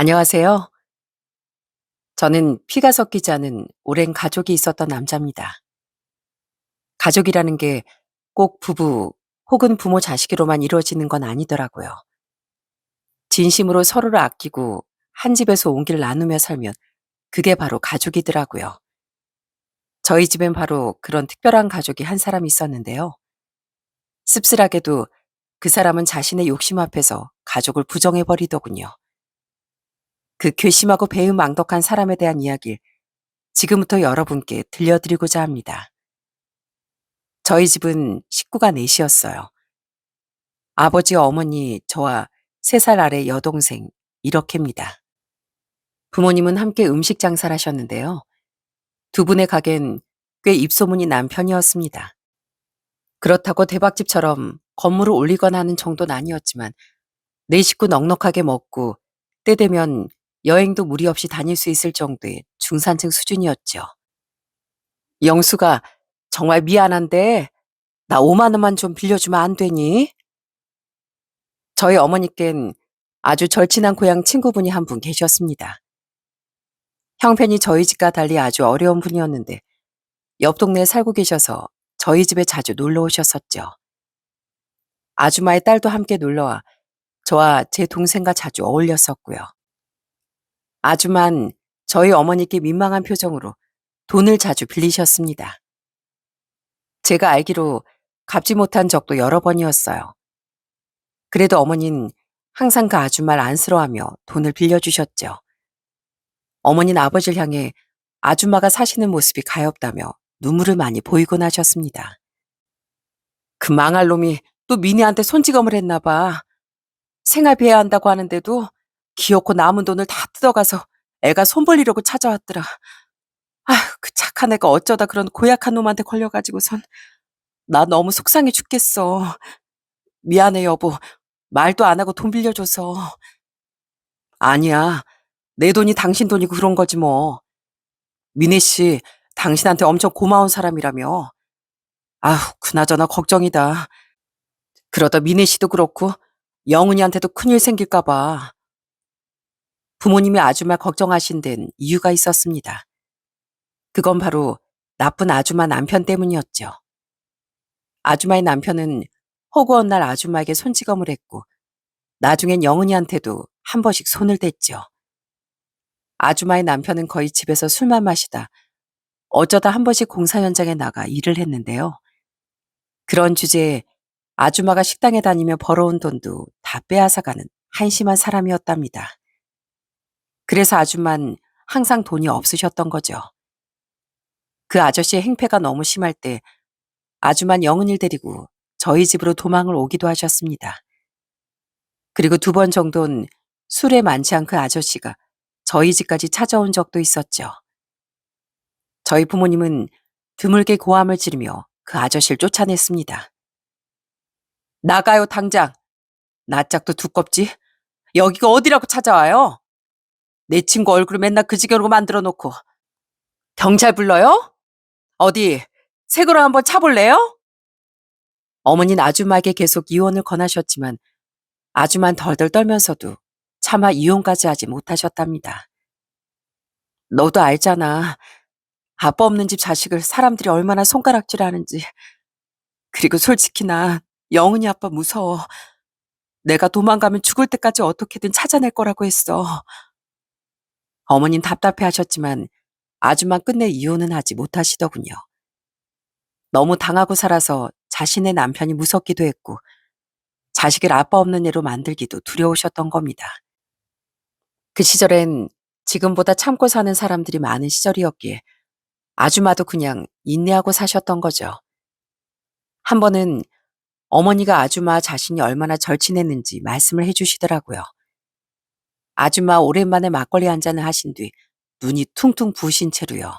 안녕하세요. 저는 피가 섞이지 않은 오랜 가족이 있었던 남자입니다. 가족이라는 게 꼭 부부 혹은 부모 자식으로만 이루어지는 건 아니더라고요. 진심으로 서로를 아끼고 한 집에서 온기를 나누며 살면 그게 바로 가족이더라고요. 저희 집엔 바로 그런 특별한 가족이 한 사람 있었는데요. 씁쓸하게도 그 사람은 자신의 욕심 앞에서 가족을 부정해버리더군요. 그 괘씸하고 배은망덕한 사람에 대한 이야기를 지금부터 여러분께 들려드리고자 합니다. 저희 집은 식구가 넷이었어요. 아버지, 어머니, 저와 3살 아래 여동생, 이렇게입니다. 부모님은 함께 음식 장사를 하셨는데요. 두 분의 가게는 꽤 입소문이 난 편이었습니다. 그렇다고 대박집처럼 건물을 올리거나 하는 정도는 아니었지만 네 식구 넉넉하게 먹고 때 되면 여행도 무리 없이 다닐 수 있을 정도의 중산층 수준이었죠. 영수가 정말 미안한데 나 5만 원만 좀 빌려주면 안 되니? 저희 어머니께는 아주 절친한 고향 친구분이 한 분 계셨습니다. 형편이 저희 집과 달리 아주 어려운 분이었는데 옆 동네에 살고 계셔서 저희 집에 자주 놀러 오셨었죠. 아주마의 딸도 함께 놀러와 저와 제 동생과 자주 어울렸었고요. 아주만 저희 어머니께 민망한 표정으로 돈을 자주 빌리셨습니다. 제가 알기로 갚지 못한 적도 여러 번이었어요. 그래도 어머니는 항상 그 아줌마를 안쓰러워하며 돈을 빌려주셨죠. 어머니는 아버지를 향해 아줌마가 사시는 모습이 가엾다며 눈물을 많이 보이곤 하셨습니다. 그 망할 놈이 또 미니한테 손찌검을 했나 봐. 생활비해야 한다고 하는데도 귀엽고 남은 돈을 다 뜯어가서 애가 손 벌리려고 찾아왔더라. 아휴, 그 착한 애가 어쩌다 그런 고약한 놈한테 걸려가지고선 나 너무 속상해 죽겠어. 미안해 여보. 말도 안 하고 돈 빌려줘서. 아니야. 내 돈이 당신 돈이고 그런 거지 뭐. 미네 씨, 당신한테 엄청 고마운 사람이라며. 아휴, 그나저나 걱정이다. 그러다 미네 씨도 그렇고 영은이한테도 큰일 생길까 봐. 부모님이 아줌마 걱정하신 데는 이유가 있었습니다. 그건 바로 나쁜 아줌마 남편 때문이었죠. 아줌마의 남편은 허구한 날 아줌마에게 손찌검을 했고 나중엔 영은이한테도 한 번씩 손을 댔죠. 아줌마의 남편은 거의 집에서 술만 마시다 어쩌다 한 번씩 공사 현장에 나가 일을 했는데요. 그런 주제에 아줌마가 식당에 다니며 벌어온 돈도 다 빼앗아가는 한심한 사람이었답니다. 그래서 아줌마는 항상 돈이 없으셨던 거죠. 그 아저씨의 행패가 너무 심할 때 아줌마는 영은이를 데리고 저희 집으로 도망을 오기도 하셨습니다. 그리고 2번 정도는 술에 만취한 그 아저씨가 저희 집까지 찾아온 적도 있었죠. 저희 부모님은 드물게 고함을 지르며 그 아저씨를 쫓아냈습니다. 나가요 당장. 낯짝도 두껍지. 여기가 어디라고 찾아와요? 내 친구 얼굴을 맨날 그 지경으로 만들어 놓고. 경찰 불러요? 어디 색으로 한번 차볼래요? 어머니는 아줌마에게 계속 이혼을 권하셨지만 아줌마는 덜덜 떨면서도 차마 이혼까지 하지 못하셨답니다. 너도 알잖아. 아빠 없는 집 자식을 사람들이 얼마나 손가락질하는지. 그리고 솔직히 나 영은이 아빠 무서워. 내가 도망가면 죽을 때까지 어떻게든 찾아낼 거라고 했어. 어머님 답답해하셨지만 아줌마 끝내 이혼은 하지 못하시더군요. 너무 당하고 살아서 자신의 남편이 무섭기도 했고 자식을 아빠 없는 애로 만들기도 두려우셨던 겁니다. 그 시절엔 지금보다 참고 사는 사람들이 많은 시절이었기에 아줌마도 그냥 인내하고 사셨던 거죠. 한 번은 어머니가 아줌마 자신이 얼마나 절친했는지 말씀을 해주시더라고요. 아줌마 오랜만에 막걸리 한 잔을 하신 뒤 눈이 퉁퉁 부으신 채로요.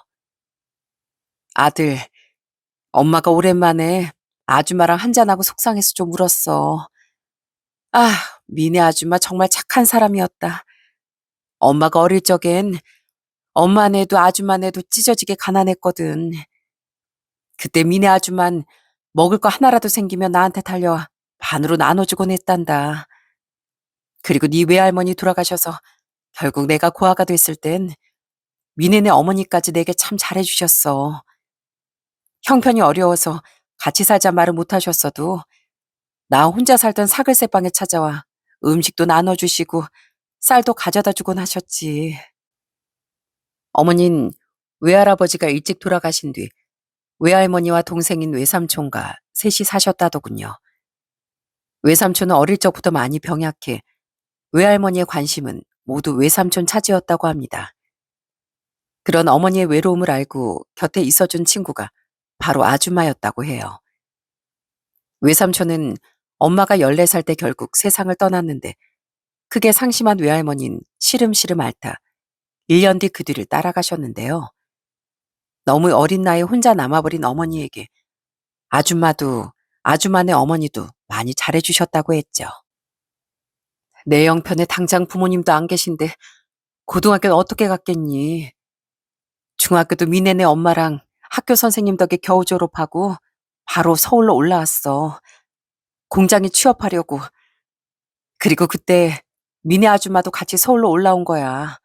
아들, 엄마가 오랜만에 아줌마랑 한잔하고 속상해서 좀 울었어. 아, 미네 아줌마 정말 착한 사람이었다. 엄마가 어릴 적엔 엄마네도 아줌마네도 찢어지게 가난했거든. 그때 미네 아줌만 먹을 거 하나라도 생기면 나한테 달려와 반으로 나눠주곤 했단다. 그리고 네 외할머니 돌아가셔서 결국 내가 고아가 됐을 땐 미네네 어머니까지 내게 참 잘해주셨어. 형편이 어려워서 같이 살자 말을 못하셨어도 나 혼자 살던 사글세방에 찾아와 음식도 나눠주시고 쌀도 가져다 주곤 하셨지. 어머닌 외할아버지가 일찍 돌아가신 뒤 외할머니와 동생인 외삼촌과 셋이 사셨다더군요. 외삼촌은 어릴 적부터 많이 병약해 외할머니의 관심은 모두 외삼촌 차지였다고 합니다. 그런 어머니의 외로움을 알고 곁에 있어준 친구가 바로 아줌마였다고 해요. 외삼촌은 엄마가 14살 때 결국 세상을 떠났는데 크게 상심한 외할머니는 시름시름 앓다 1년 뒤 그 뒤를 따라가셨는데요. 너무 어린 나이에 혼자 남아버린 어머니에게 아줌마도 아줌마네 어머니도 많이 잘해주셨다고 했죠. 내 형편에 당장 부모님도 안 계신데 고등학교는 어떻게 갔겠니? 중학교도 미네네 엄마랑 학교 선생님 덕에 겨우 졸업하고 바로 서울로 올라왔어. 공장에 취업하려고. 그리고 그때 미네 아줌마도 같이 서울로 올라온 거야.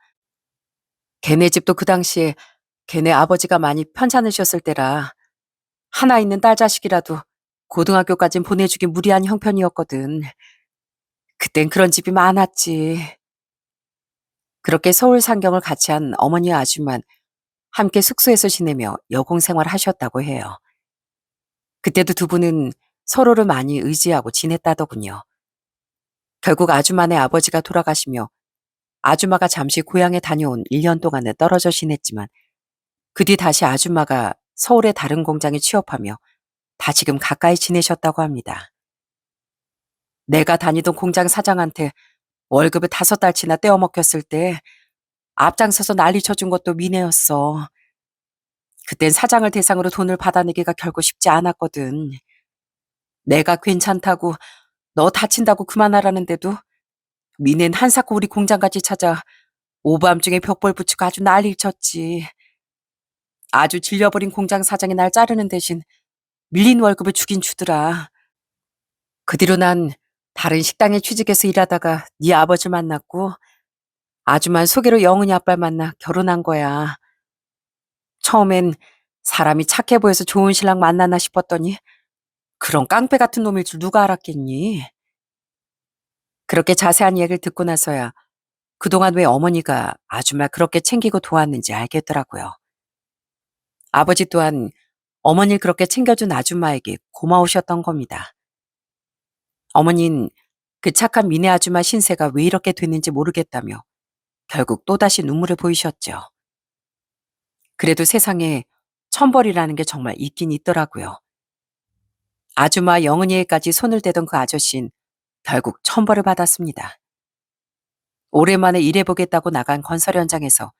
걔네 집도 그 당시에 걔네 아버지가 많이 편찮으셨을 때라 하나 있는 딸 자식이라도 고등학교까진 보내주기 무리한 형편이었거든. 그땐 그런 집이 많았지. 그렇게 서울 상경을 같이 한 어머니와 아줌마는 함께 숙소에서 지내며 여공 생활을 하셨다고 해요. 그때도 두 분은 서로를 많이 의지하고 지냈다더군요. 결국 아줌마네 아버지가 돌아가시며 아줌마가 잠시 고향에 다녀온 1년 동안은 떨어져 지냈지만 그 뒤 다시 아줌마가 서울의 다른 공장에 취업하며 다시금 가까이 지내셨다고 합니다. 내가 다니던 공장 사장한테 월급을 5달치나 떼어먹혔을 때 앞장서서 난리 쳐준 것도 미네였어. 그땐 사장을 대상으로 돈을 받아내기가 결코 쉽지 않았거든. 내가 괜찮다고 너 다친다고 그만하라는데도 미넨 한사코 우리 공장까지 찾아 오밤중에 벽볼 붙이고 아주 난리를 쳤지. 아주 질려버린 공장 사장이 날 자르는 대신 밀린 월급을 주긴 주더라. 그 뒤로 난 다른 식당에 취직해서 일하다가 네 아버지 만났고 아줌마 소개로 영은이 아빠를 만나 결혼한 거야. 처음엔 사람이 착해 보여서 좋은 신랑 만나나 싶었더니 그런 깡패 같은 놈일 줄 누가 알았겠니? 그렇게 자세한 얘기를 듣고 나서야 그동안 왜 어머니가 아줌마 그렇게 챙기고 도왔는지 알겠더라고요. 아버지 또한 어머니를 그렇게 챙겨준 아줌마에게 고마우셨던 겁니다. 어머니는 그 착한 미네 아줌마 신세가 왜 이렇게 됐는지 모르겠다며 결국 또다시 눈물을 보이셨죠. 그래도 세상에 천벌이라는 게 정말 있긴 있더라고요. 아줌마 영은이에까지 손을 대던 그 아저씨는 결국 천벌을 받았습니다. 오랜만에 일해보겠다고 나간 건설 현장에서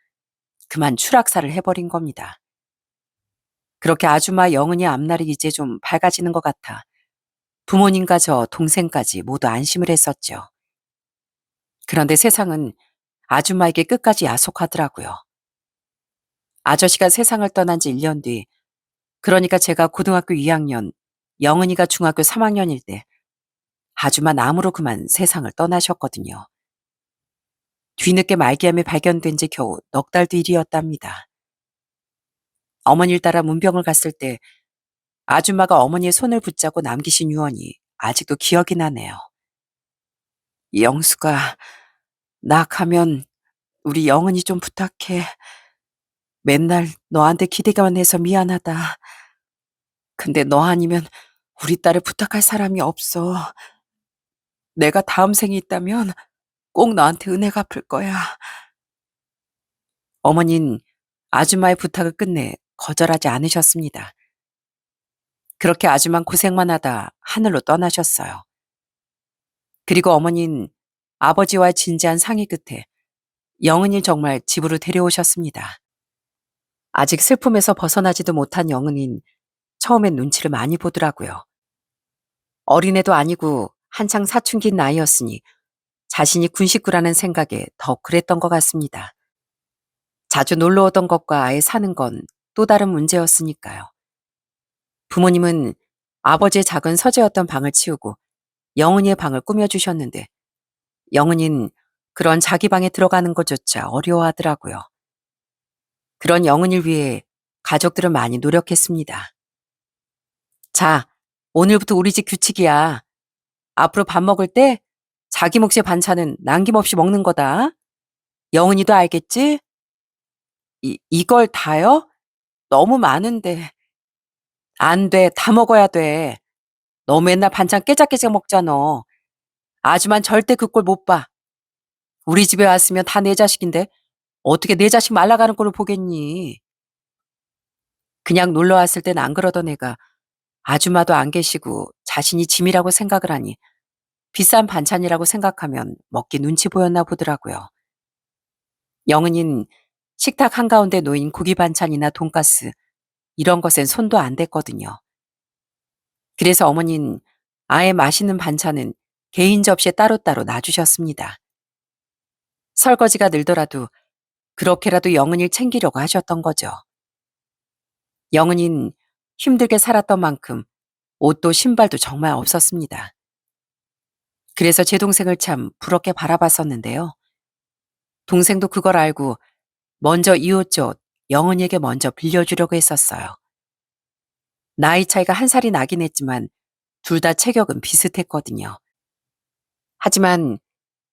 그만 추락사를 해버린 겁니다. 그렇게 아줌마 영은이 앞날이 이제 좀 밝아지는 것 같아 부모님과 저 동생까지 모두 안심을 했었죠. 그런데 세상은 아줌마에게 끝까지 야속하더라고요. 아저씨가 세상을 떠난 지 1년 뒤, 그러니까 제가 고등학교 2학년, 영은이가 중학교 3학년일 때 아줌마 암으로 그만 세상을 떠나셨거든요. 뒤늦게 말기암이 발견된 지 겨우 넉 달 뒤 일이었답니다. 어머니를 따라 문병을 갔을 때 아줌마가 어머니의 손을 붙잡고 남기신 유언이 아직도 기억이 나네요. 영수가 나 가면 우리 영은이 좀 부탁해. 맨날 너한테 기대기만 해서 미안하다. 근데 너 아니면 우리 딸을 부탁할 사람이 없어. 내가 다음 생이 있다면 꼭 너한테 은혜 갚을 거야. 어머니는 아줌마의 부탁을 끝내 거절하지 않으셨습니다. 그렇게 아줌마는 고생만 하다 하늘로 떠나셨어요. 그리고 어머니는 아버지와 진지한 상의 끝에 영은이를 정말 집으로 데려오셨습니다. 아직 슬픔에서 벗어나지도 못한 영은이는 처음엔 눈치를 많이 보더라고요. 어린애도 아니고 한창 사춘기인 나이였으니 자신이 군식구라는 생각에 더 그랬던 것 같습니다. 자주 놀러 오던 것과 아예 사는 건 또 다른 문제였으니까요. 부모님은 아버지의 작은 서재였던 방을 치우고 영은이의 방을 꾸며주셨는데 영은이는 그런 자기 방에 들어가는 것조차 어려워하더라고요. 그런 영은이를 위해 가족들은 많이 노력했습니다. 자, 오늘부터 우리 집 규칙이야. 앞으로 밥 먹을 때 자기 몫의 반찬은 남김없이 먹는 거다. 영은이도 알겠지? 이걸 다요? 너무 많은데. 안 돼. 다 먹어야 돼. 너 맨날 반찬 깨작깨작 먹잖아. 아줌만 절대 그 꼴 못 봐. 우리 집에 왔으면 다 내 자식인데 어떻게 내 자식 말라가는 꼴을 보겠니? 그냥 놀러 왔을 땐 안 그러던 애가 아줌마도 안 계시고 자신이 짐이라고 생각을 하니 비싼 반찬이라고 생각하면 먹기 눈치 보였나 보더라고요. 영은인 식탁 한가운데 놓인 고기 반찬이나 돈가스 이런 것엔 손도 안 댔거든요. 그래서 어머닌 아예 맛있는 반찬은 개인 접시에 따로따로 놔주셨습니다. 설거지가 늘더라도 그렇게라도 영은이를 챙기려고 하셨던 거죠. 영은인 힘들게 살았던 만큼 옷도 신발도 정말 없었습니다. 그래서 제 동생을 참 부럽게 바라봤었는데요. 동생도 그걸 알고 먼저 이 옷 저 옷 영은이에게 먼저 빌려주려고 했었어요. 나이 차이가 한 살이 나긴 했지만 둘 다 체격은 비슷했거든요. 하지만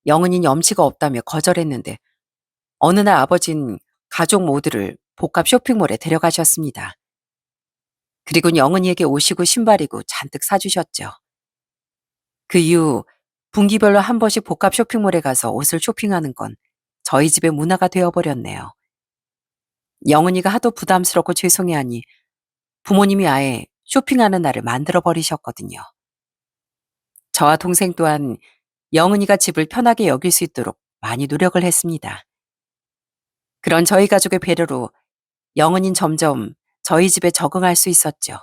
영은이는 염치가 없다며 거절했는데 어느 날 아버진 가족 모두를 복합 쇼핑몰에 데려가셨습니다. 그리고 영은이에게 옷이고 신발이고 잔뜩 사주셨죠. 그 이후 분기별로 한 번씩 복합 쇼핑몰에 가서 옷을 쇼핑하는 건 저희 집의 문화가 되어버렸네요. 영은이가 하도 부담스럽고 죄송해하니 부모님이 아예 쇼핑하는 날을 만들어버리셨거든요. 저와 동생 또한 영은이가 집을 편하게 여길 수 있도록 많이 노력을 했습니다. 그런 저희 가족의 배려로 영은이는 점점 저희 집에 적응할 수 있었죠.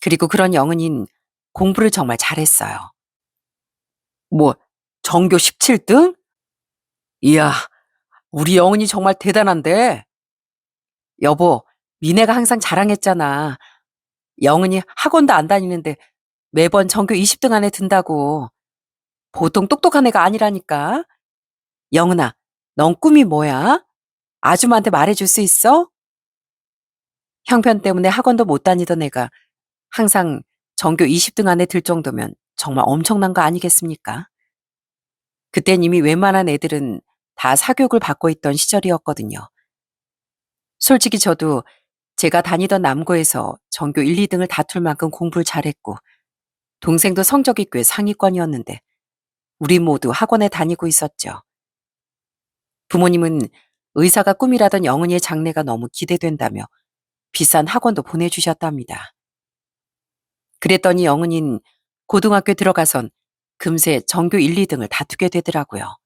그리고 그런 영은이는 공부를 정말 잘했어요. 뭐, 전교 17등? 이야, 우리 영은이 정말 대단한데. 여보, 미네가 항상 자랑했잖아. 영은이 학원도 안 다니는데 매번 전교 20등 안에 든다고. 보통 똑똑한 애가 아니라니까. 영은아, 넌 꿈이 뭐야? 아줌마한테 말해줄 수 있어? 형편 때문에 학원도 못 다니던 애가 항상 전교 20등 안에 들 정도면 정말 엄청난 거 아니겠습니까? 그땐 이미 웬만한 애들은 다 사교육을 받고 있던 시절이었거든요. 솔직히 저도 제가 다니던 남고에서 전교 1, 2등을 다툴 만큼 공부를 잘했고 동생도 성적이 꽤 상위권이었는데 우리 모두 학원에 다니고 있었죠. 부모님은 의사가 꿈이라던 영은이의 장래가 너무 기대된다며 비싼 학원도 보내주셨답니다. 그랬더니 영은이는 고등학교 들어가선 금세 전교 1, 2등을 다투게 되더라고요.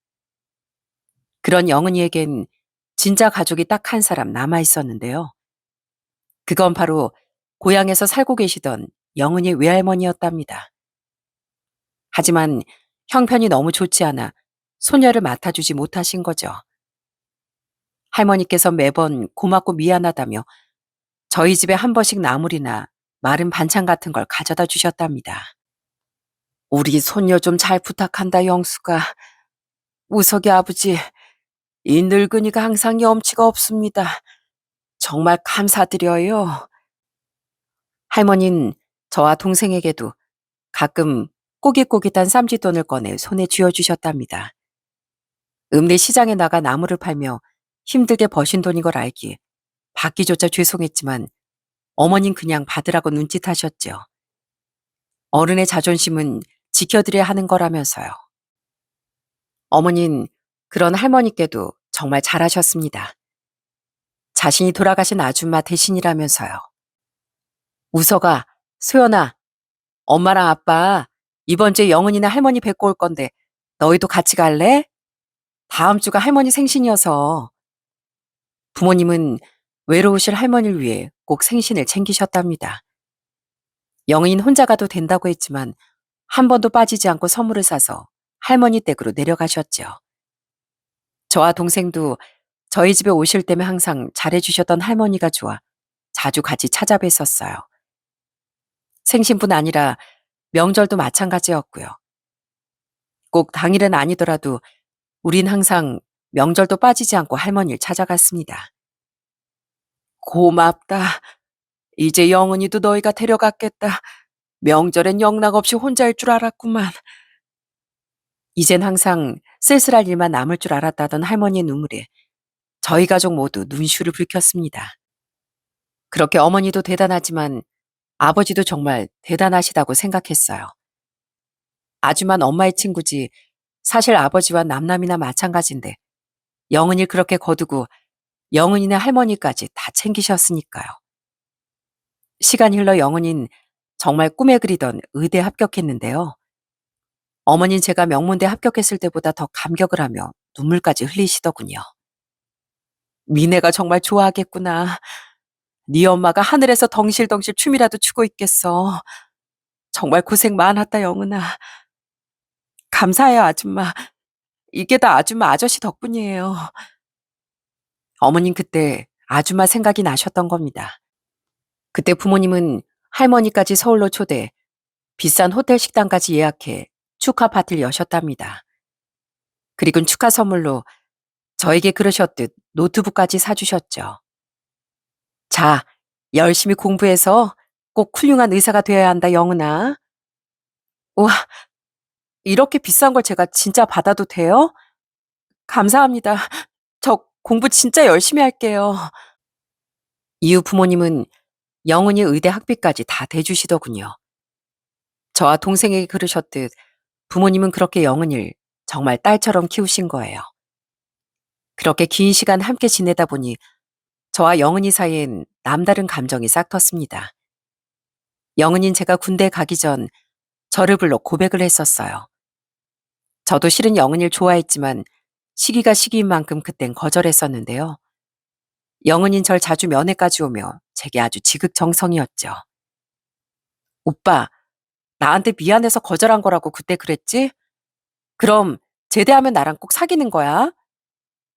그런 영은이에겐 진짜 가족이 딱 한 사람 남아 있었는데요. 그건 바로 고향에서 살고 계시던 영은이의 외할머니였답니다. 하지만 형편이 너무 좋지 않아 소녀를 맡아주지 못하신 거죠. 할머니께서 매번 고맙고 미안하다며 저희 집에 한 번씩 나물이나 마른 반찬 같은 걸 가져다 주셨답니다. 우리 손녀 좀 잘 부탁한다, 영수가. 우석이 아버지, 이 늙은이가 항상 염치가 없습니다. 정말 감사드려요. 할머니는 저와 동생에게도 가끔 꼬깃꼬깃한 쌈짓돈을 꺼내 손에 쥐어주셨답니다. 읍내 시장에 나가 나무를 팔며 힘들게 버신 돈인 걸 알기에 받기조차 죄송했지만 어머닌 그냥 받으라고 눈짓하셨죠. 어른의 자존심은 지켜드려야 하는 거라면서요. 어머닌 그런 할머니께도 정말 잘하셨습니다. 자신이 돌아가신 아줌마 대신이라면서요. 우서가, 소연아, 엄마랑 아빠 이번 주에 영은이나 할머니 뵙고 올 건데 너희도 같이 갈래? 다음 주가 할머니 생신이어서. 부모님은 외로우실 할머니를 위해 꼭 생신을 챙기셨답니다. 영인 혼자 가도 된다고 했지만 한 번도 빠지지 않고 선물을 사서 할머니 댁으로 내려가셨죠. 저와 동생도 저희 집에 오실 때면 항상 잘해주셨던 할머니가 좋아 자주 같이 찾아뵀었어요. 생신뿐 아니라 명절도 마찬가지였고요. 꼭 당일은 아니더라도 우린 항상 명절도 빠지지 않고 할머니를 찾아갔습니다. 고맙다. 이제 영은이도 너희가 데려갔겠다. 명절엔 영락없이 혼자일 줄 알았구만. 이젠 항상 쓸쓸할 일만 남을 줄 알았다던 할머니의 눈물에 저희 가족 모두 눈시울을 붉혔습니다. 그렇게 어머니도 대단하지만 아버지도 정말 대단하시다고 생각했어요. 아주만 엄마의 친구지 사실 아버지와 남남이나 마찬가지인데 영은이를 그렇게 거두고 영은이네 할머니까지 다 챙기셨으니까요. 시간이 흘러 영은이는 정말 꿈에 그리던 의대에 합격했는데요. 어머니는 제가 명문대 합격했을 때보다 더 감격을 하며 눈물까지 흘리시더군요. 미네가 정말 좋아하겠구나. 네 엄마가 하늘에서 덩실덩실 춤이라도 추고 있겠어. 정말 고생 많았다, 영은아. 감사해요, 아줌마. 이게 다 아줌마 아저씨 덕분이에요. 어머님 그때 아줌마 생각이 나셨던 겁니다. 그때 부모님은 할머니까지 서울로 초대, 비싼 호텔 식당까지 예약해 축하 파티를 여셨답니다. 그리고 축하 선물로 저에게 그러셨듯 노트북까지 사주셨죠. 자, 열심히 공부해서 꼭 훌륭한 의사가 되어야 한다, 영은아. 우와, 이렇게 비싼 걸 제가 진짜 받아도 돼요? 감사합니다. 저 공부 진짜 열심히 할게요. 이후 부모님은 영은이 의대 학비까지 다 대주시더군요. 저와 동생에게 그러셨듯 부모님은 그렇게 영은이를 정말 딸처럼 키우신 거예요. 그렇게 긴 시간 함께 지내다 보니 저와 영은이 사이엔 남다른 감정이 싹 텄습니다. 영은이는 제가 군대 가기 전 저를 불러 고백을 했었어요. 저도 실은 영은이를 좋아했지만 시기가 시기인 만큼 그땐 거절했었는데요. 영은이는 절 자주 면회까지 오며 제게 아주 지극정성이었죠. 오빠, 나한테 미안해서 거절한 거라고 그때 그랬지? 그럼 제대하면 나랑 꼭 사귀는 거야?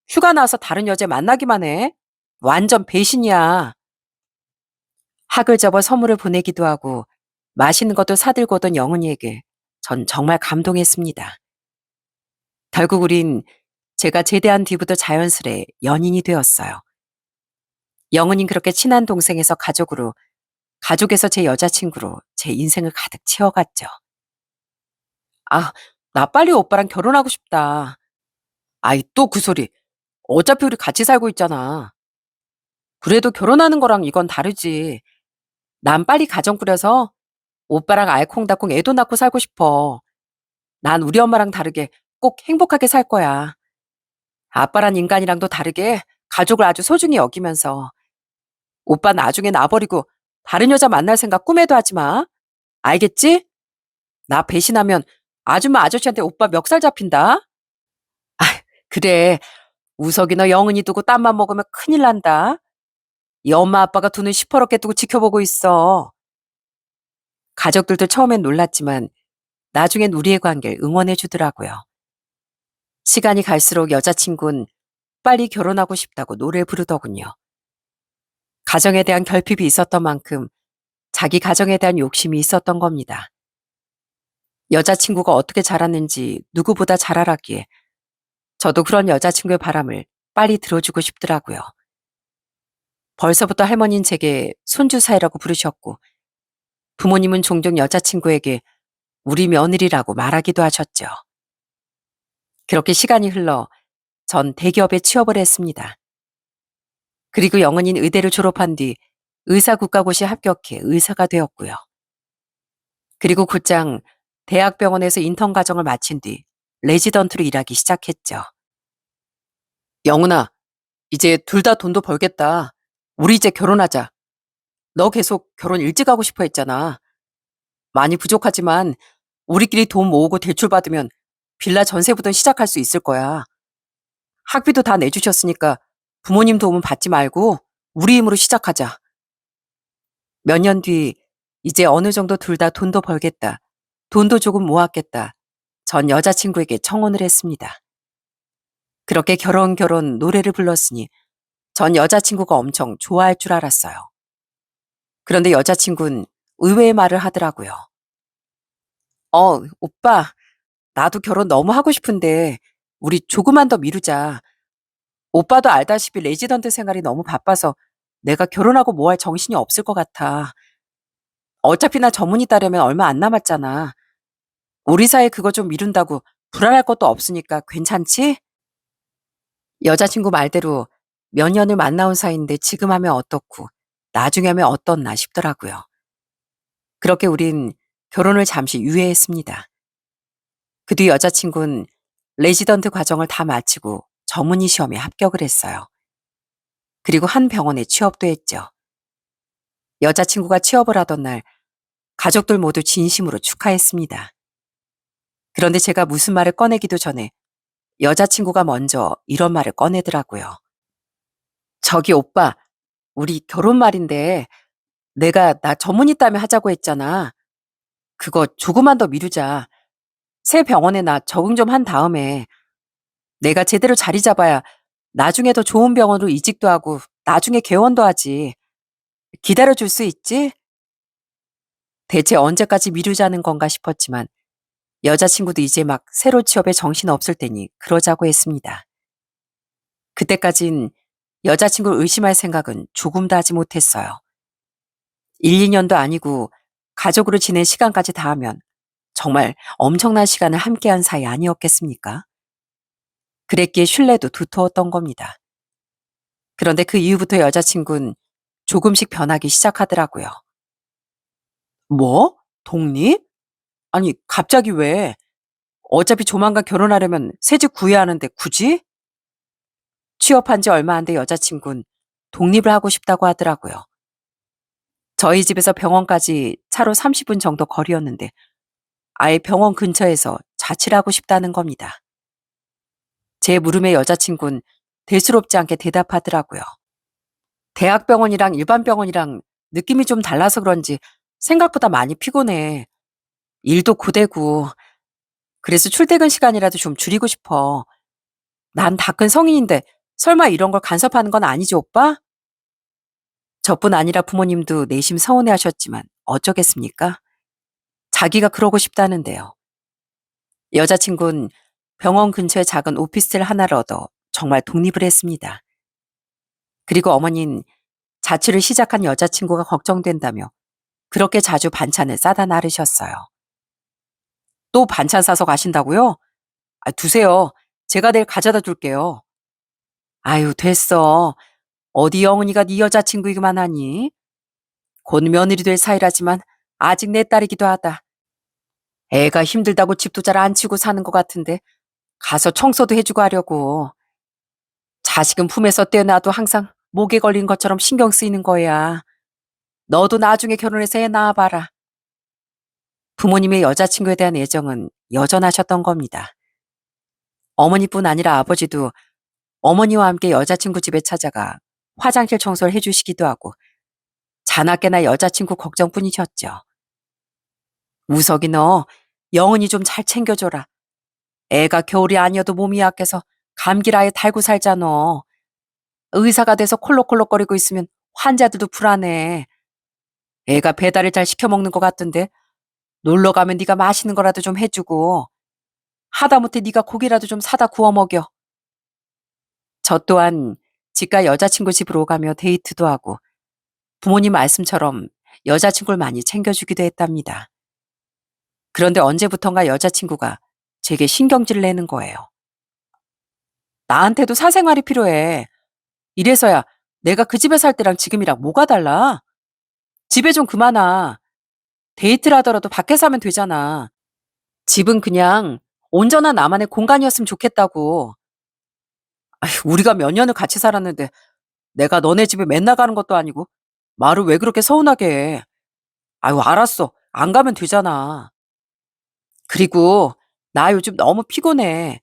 휴가 나와서 다른 여자 만나기만 해. 완전 배신이야. 학을 접어 선물을 보내기도 하고 맛있는 것도 사들고 오던 영은이에게 전 정말 감동했습니다. 결국 우린 제가 제대한 뒤부터 자연스레 연인이 되었어요. 영은이는 그렇게 친한 동생에서 가족으로, 가족에서 제 여자친구로 제 인생을 가득 채워갔죠. 아, 나 빨리 오빠랑 결혼하고 싶다. 아이, 또 그 소리. 어차피 우리 같이 살고 있잖아. 그래도 결혼하는 거랑 이건 다르지. 난 빨리 가정 꾸려서 오빠랑 알콩달콩 애도 낳고 살고 싶어. 난 우리 엄마랑 다르게 꼭 행복하게 살 거야. 아빠란 인간이랑도 다르게 가족을 아주 소중히 여기면서 오빠 나중에 나버리고 다른 여자 만날 생각 꿈에도 하지 마. 알겠지? 나 배신하면 아줌마 아저씨한테 오빠 멱살 잡힌다. 아, 그래. 우석이 너 영은이 두고 땀만 먹으면 큰일 난다. 이 엄마 아빠가 두 눈 시퍼렇게 뜨고 지켜보고 있어. 가족들도 처음엔 놀랐지만 나중엔 우리의 관계를 응원해 주더라고요. 시간이 갈수록 여자친구는 빨리 결혼하고 싶다고 노래 부르더군요. 가정에 대한 결핍이 있었던 만큼 자기 가정에 대한 욕심이 있었던 겁니다. 여자친구가 어떻게 자랐는지 누구보다 잘 알았기에 저도 그런 여자친구의 바람을 빨리 들어주고 싶더라고요. 벌써부터 할머니는 제게 손주 사이라고 부르셨고 부모님은 종종 여자친구에게 우리 며느리라고 말하기도 하셨죠. 그렇게 시간이 흘러 전 대기업에 취업을 했습니다. 그리고 영은이는 의대를 졸업한 뒤 의사국가고시에 합격해 의사가 되었고요. 그리고 곧장 대학병원에서 인턴 과정을 마친 뒤 레지던트로 일하기 시작했죠. 영은아, 이제 둘 다 돈도 벌겠다. 우리 이제 결혼하자. 너 계속 결혼 일찍 하고 싶어 했잖아. 많이 부족하지만 우리끼리 돈 모으고 대출 받으면 빌라 전세부터 시작할 수 있을 거야. 학비도 다 내주셨으니까 부모님 도움은 받지 말고 우리 힘으로 시작하자. 몇 년 뒤 이제 어느 정도 둘 다 돈도 벌겠다. 돈도 조금 모았겠다. 전 여자친구에게 청혼을 했습니다. 그렇게 결혼 노래를 불렀으니 전 여자친구가 엄청 좋아할 줄 알았어요. 그런데 여자친구는 의외의 말을 하더라고요. 오빠, 나도 결혼 너무 하고 싶은데 우리 조금만 더 미루자. 오빠도 알다시피 레지던트 생활이 너무 바빠서 내가 결혼하고 뭐 할 정신이 없을 것 같아. 어차피 나 전문의 따려면 얼마 안 남았잖아. 우리 사이 그거 좀 미룬다고 불안할 것도 없으니까 괜찮지? 여자친구 말대로 몇 년을 만나온 사이인데 지금 하면 어떻고 나중에 하면 어떻나 싶더라고요. 그렇게 우린 결혼을 잠시 유예했습니다. 그 뒤 여자친구는 레지던트 과정을 다 마치고 전문의 시험에 합격을 했어요. 그리고 한 병원에 취업도 했죠. 여자친구가 취업을 하던 날 가족들 모두 진심으로 축하했습니다. 그런데 제가 무슨 말을 꺼내기도 전에 여자친구가 먼저 이런 말을 꺼내더라고요. 저기 오빠, 우리 결혼 말인데 내가 나 전문의 따면 하자고 했잖아. 그거 조금만 더 미루자. 새 병원에 나 적응 좀 한 다음에 내가 제대로 자리 잡아야 나중에 더 좋은 병원으로 이직도 하고 나중에 개원도 하지. 기다려줄 수 있지? 대체 언제까지 미루자는 건가 싶었지만 여자친구도 이제 막 새로 취업에 정신 없을 테니 그러자고 했습니다. 그때까진 여자친구를 의심할 생각은 조금도 하지 못했어요. 1, 2년도 아니고 가족으로 지낸 시간까지 다 하면 정말 엄청난 시간을 함께한 사이 아니었겠습니까? 그랬기에 신뢰도 두터웠던 겁니다. 그런데 그 이후부터 여자친구는 조금씩 변하기 시작하더라고요. 뭐? 독립? 아니, 갑자기 왜? 어차피 조만간 결혼하려면 새 집 구해야 하는데 굳이? 취업한 지 얼마 안 돼 여자친구는 독립을 하고 싶다고 하더라고요. 저희 집에서 병원까지 차로 30분 정도 거리였는데 아예 병원 근처에서 자취를 하고 싶다는 겁니다. 제 물음에 여자친구는 대수롭지 않게 대답하더라고요. 대학병원이랑 일반 병원이랑 느낌이 좀 달라서 그런지 생각보다 많이 피곤해. 일도 고되고 그래서 출퇴근 시간이라도 좀 줄이고 싶어. 난 다 큰 성인인데 설마 이런 걸 간섭하는 건 아니지 오빠? 저뿐 아니라 부모님도 내심 서운해하셨지만 어쩌겠습니까? 자기가 그러고 싶다는데요. 여자친구는 병원 근처에 작은 오피스텔 하나를 얻어 정말 독립을 했습니다. 그리고 어머니는 자취를 시작한 여자친구가 걱정된다며 그렇게 자주 반찬을 싸다 나르셨어요. 또 반찬 싸서 가신다고요? 아, 두세요. 제가 내일 가져다 줄게요. 아유, 됐어. 어디 영은이가 네 여자친구이기만 하니? 곧 며느리 될 사이라지만 아직 내 딸이기도 하다. 애가 힘들다고 집도 잘 안 치고 사는 것 같은데 가서 청소도 해주고 하려고. 자식은 품에서 떼어놔도 항상 목에 걸린 것처럼 신경 쓰이는 거야. 너도 나중에 결혼해서 애 낳아봐라. 부모님의 여자친구에 대한 애정은 여전하셨던 겁니다. 어머니뿐 아니라 아버지도 어머니와 함께 여자친구 집에 찾아가 화장실 청소를 해주시기도 하고 자나깨나 여자친구 걱정뿐이셨죠. 우석이 너 영은이 좀 잘 챙겨줘라. 애가 겨울이 아니어도 몸이 약해서 감기를 아예 달고 살잖아. 의사가 돼서 콜록콜록거리고 있으면 환자들도 불안해. 애가 배달을 잘 시켜 먹는 것 같던데 놀러 가면 네가 맛있는 거라도 좀 해주고 하다못해 네가 고기라도 좀 사다 구워 먹여. 저 또한 집과 여자친구 집으로 가며 데이트도 하고 부모님 말씀처럼 여자친구를 많이 챙겨주기도 했답니다. 그런데 언제부턴가 여자친구가 제게 신경질을 내는 거예요. 나한테도 사생활이 필요해. 이래서야 내가 그 집에 살 때랑 지금이랑 뭐가 달라? 집에 좀 그만 와. 데이트를 하더라도 밖에서 하면 되잖아. 집은 그냥 온전한 나만의 공간이었으면 좋겠다고. 아휴, 우리가 몇 년을 같이 살았는데 내가 너네 집에 맨날 가는 것도 아니고 말을 왜 그렇게 서운하게 해. 아유, 알았어. 안 가면 되잖아. 그리고 나 요즘 너무 피곤해.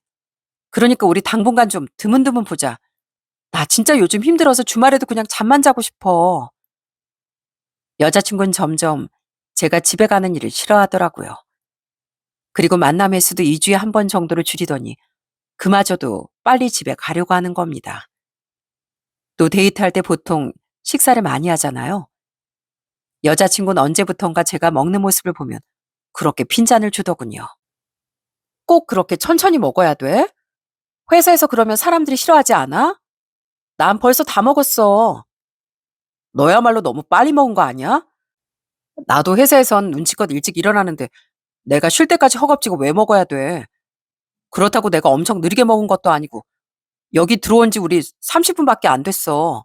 그러니까 우리 당분간 좀 드문드문 보자. 나 진짜 요즘 힘들어서 주말에도 그냥 잠만 자고 싶어. 여자친구는 점점 제가 집에 가는 일을 싫어하더라고요. 그리고 만남 횟수도 2주에 한 번 정도로 줄이더니 그마저도 빨리 집에 가려고 하는 겁니다. 또 데이트할 때 보통 식사를 많이 하잖아요. 여자친구는 언제부턴가 제가 먹는 모습을 보면 그렇게 핀잔을 주더군요. 꼭 그렇게 천천히 먹어야 돼? 회사에서 그러면 사람들이 싫어하지 않아? 난 벌써 다 먹었어. 너야말로 너무 빨리 먹은 거 아니야? 나도 회사에선 눈치껏 일찍 일어나는데 내가 쉴 때까지 허겁지겁 왜 먹어야 돼? 그렇다고 내가 엄청 느리게 먹은 것도 아니고 여기 들어온 지 우리 30분밖에 안 됐어.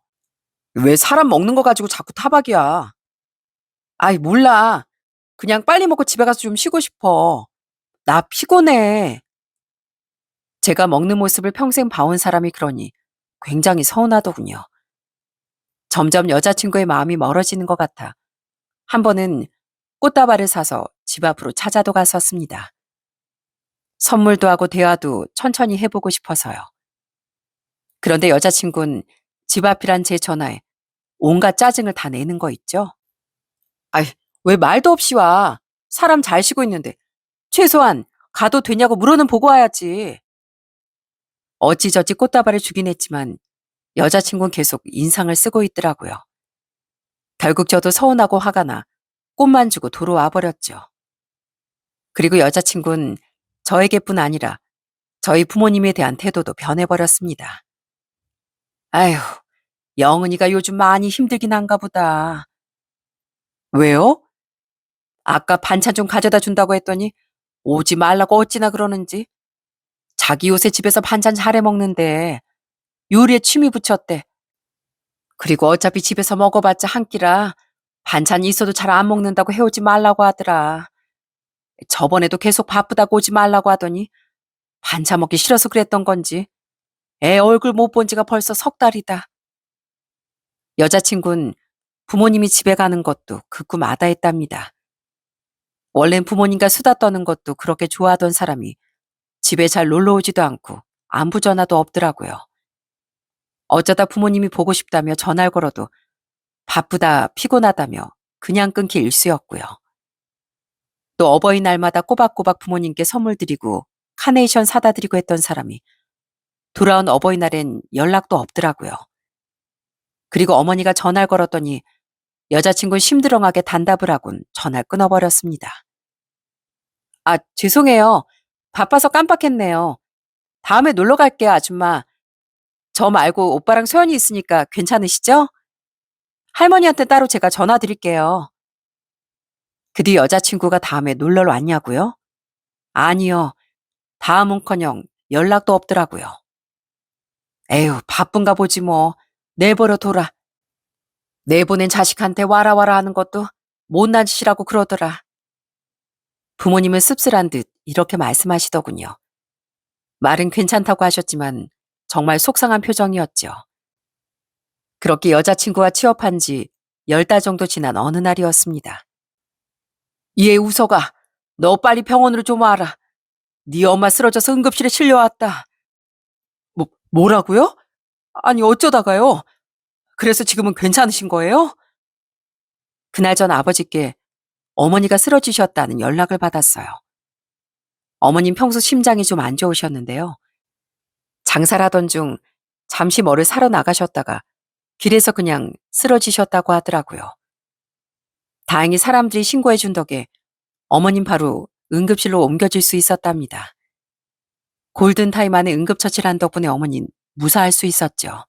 왜 사람 먹는 거 가지고 자꾸 타박이야? 아이, 몰라. 그냥 빨리 먹고 집에 가서 좀 쉬고 싶어. 나 피곤해. 제가 먹는 모습을 평생 봐온 사람이 그러니 굉장히 서운하더군요. 점점 여자친구의 마음이 멀어지는 것 같아 한 번은 꽃다발을 사서 집 앞으로 찾아도 갔었습니다. 선물도 하고 대화도 천천히 해보고 싶어서요. 그런데 여자친구는 집 앞이란 제 전화에 온갖 짜증을 다 내는 거 있죠? 아이, 왜 말도 없이 와? 사람 잘 쉬고 있는데 최소한 가도 되냐고 물어는 보고 와야지. 어찌저찌 꽃다발을 주긴 했지만 여자친구는 계속 인상을 쓰고 있더라고요. 결국 저도 서운하고 화가 나 꽃만 주고 도로 와버렸죠. 그리고 여자친구는 저에게뿐 아니라 저희 부모님에 대한 태도도 변해버렸습니다. 아휴, 영은이가 요즘 많이 힘들긴 한가 보다. 왜요? 아까 반찬 좀 가져다 준다고 했더니 오지 말라고 어찌나 그러는지. 자기 요새 집에서 반찬 잘해 먹는데 요리에 취미 붙였대. 그리고 어차피 집에서 먹어봤자 한 끼라 반찬이 있어도 잘 안 먹는다고 해오지 말라고 하더라. 저번에도 계속 바쁘다고 오지 말라고 하더니 반찬 먹기 싫어서 그랬던 건지 애 얼굴 못 본 지가 벌써 석 달이다. 여자친구는 부모님이 집에 가는 것도 극구 마다했답니다. 원래는 부모님과 수다 떠는 것도 그렇게 좋아하던 사람이 집에 잘 놀러 오지도 않고 안부 전화도 없더라고요. 어쩌다 부모님이 보고 싶다며 전화를 걸어도 바쁘다 피곤하다며 그냥 끊기 일쑤였고요. 또 어버이날마다 꼬박꼬박 부모님께 선물 드리고 카네이션 사다 드리고 했던 사람이 돌아온 어버이날엔 연락도 없더라고요. 그리고 어머니가 전화를 걸었더니 여자친구는 심드렁하게 단답을 하곤 전화를 끊어버렸습니다. 아, 죄송해요. 바빠서 깜빡했네요. 다음에 놀러 갈게요, 아줌마. 저 말고 오빠랑 소연이 있으니까 괜찮으시죠? 할머니한테 따로 제가 전화 드릴게요. 그 뒤 여자친구가 다음에 놀러 왔냐고요? 아니요. 다음은커녕 연락도 없더라고요. 에휴, 바쁜가 보지 뭐. 내버려 둬라. 내보낸 자식한테 와라 와라 하는 것도 못난 짓이라고 그러더라. 부모님은 씁쓸한 듯 이렇게 말씀하시더군요. 말은 괜찮다고 하셨지만 정말 속상한 표정이었죠. 그렇게 여자친구와 취업한 지 10달 정도 지난 어느 날이었습니다. 얘 우서가, 너 빨리 병원으로 좀 와라. 네 엄마 쓰러져서 응급실에 실려왔다. 뭐라고요? 아니 어쩌다가요? 그래서 지금은 괜찮으신 거예요? 그날 전 아버지께 어머니가 쓰러지셨다는 연락을 받았어요. 어머님 평소 심장이 좀 안 좋으셨는데요. 장사를 하던 중 잠시 뭐를 사러 나가셨다가 길에서 그냥 쓰러지셨다고 하더라고요. 다행히 사람들이 신고해 준 덕에 어머님 바로 응급실로 옮겨질 수 있었답니다. 골든타임 안에 응급처치를 한 덕분에 어머닌 무사할 수 있었죠.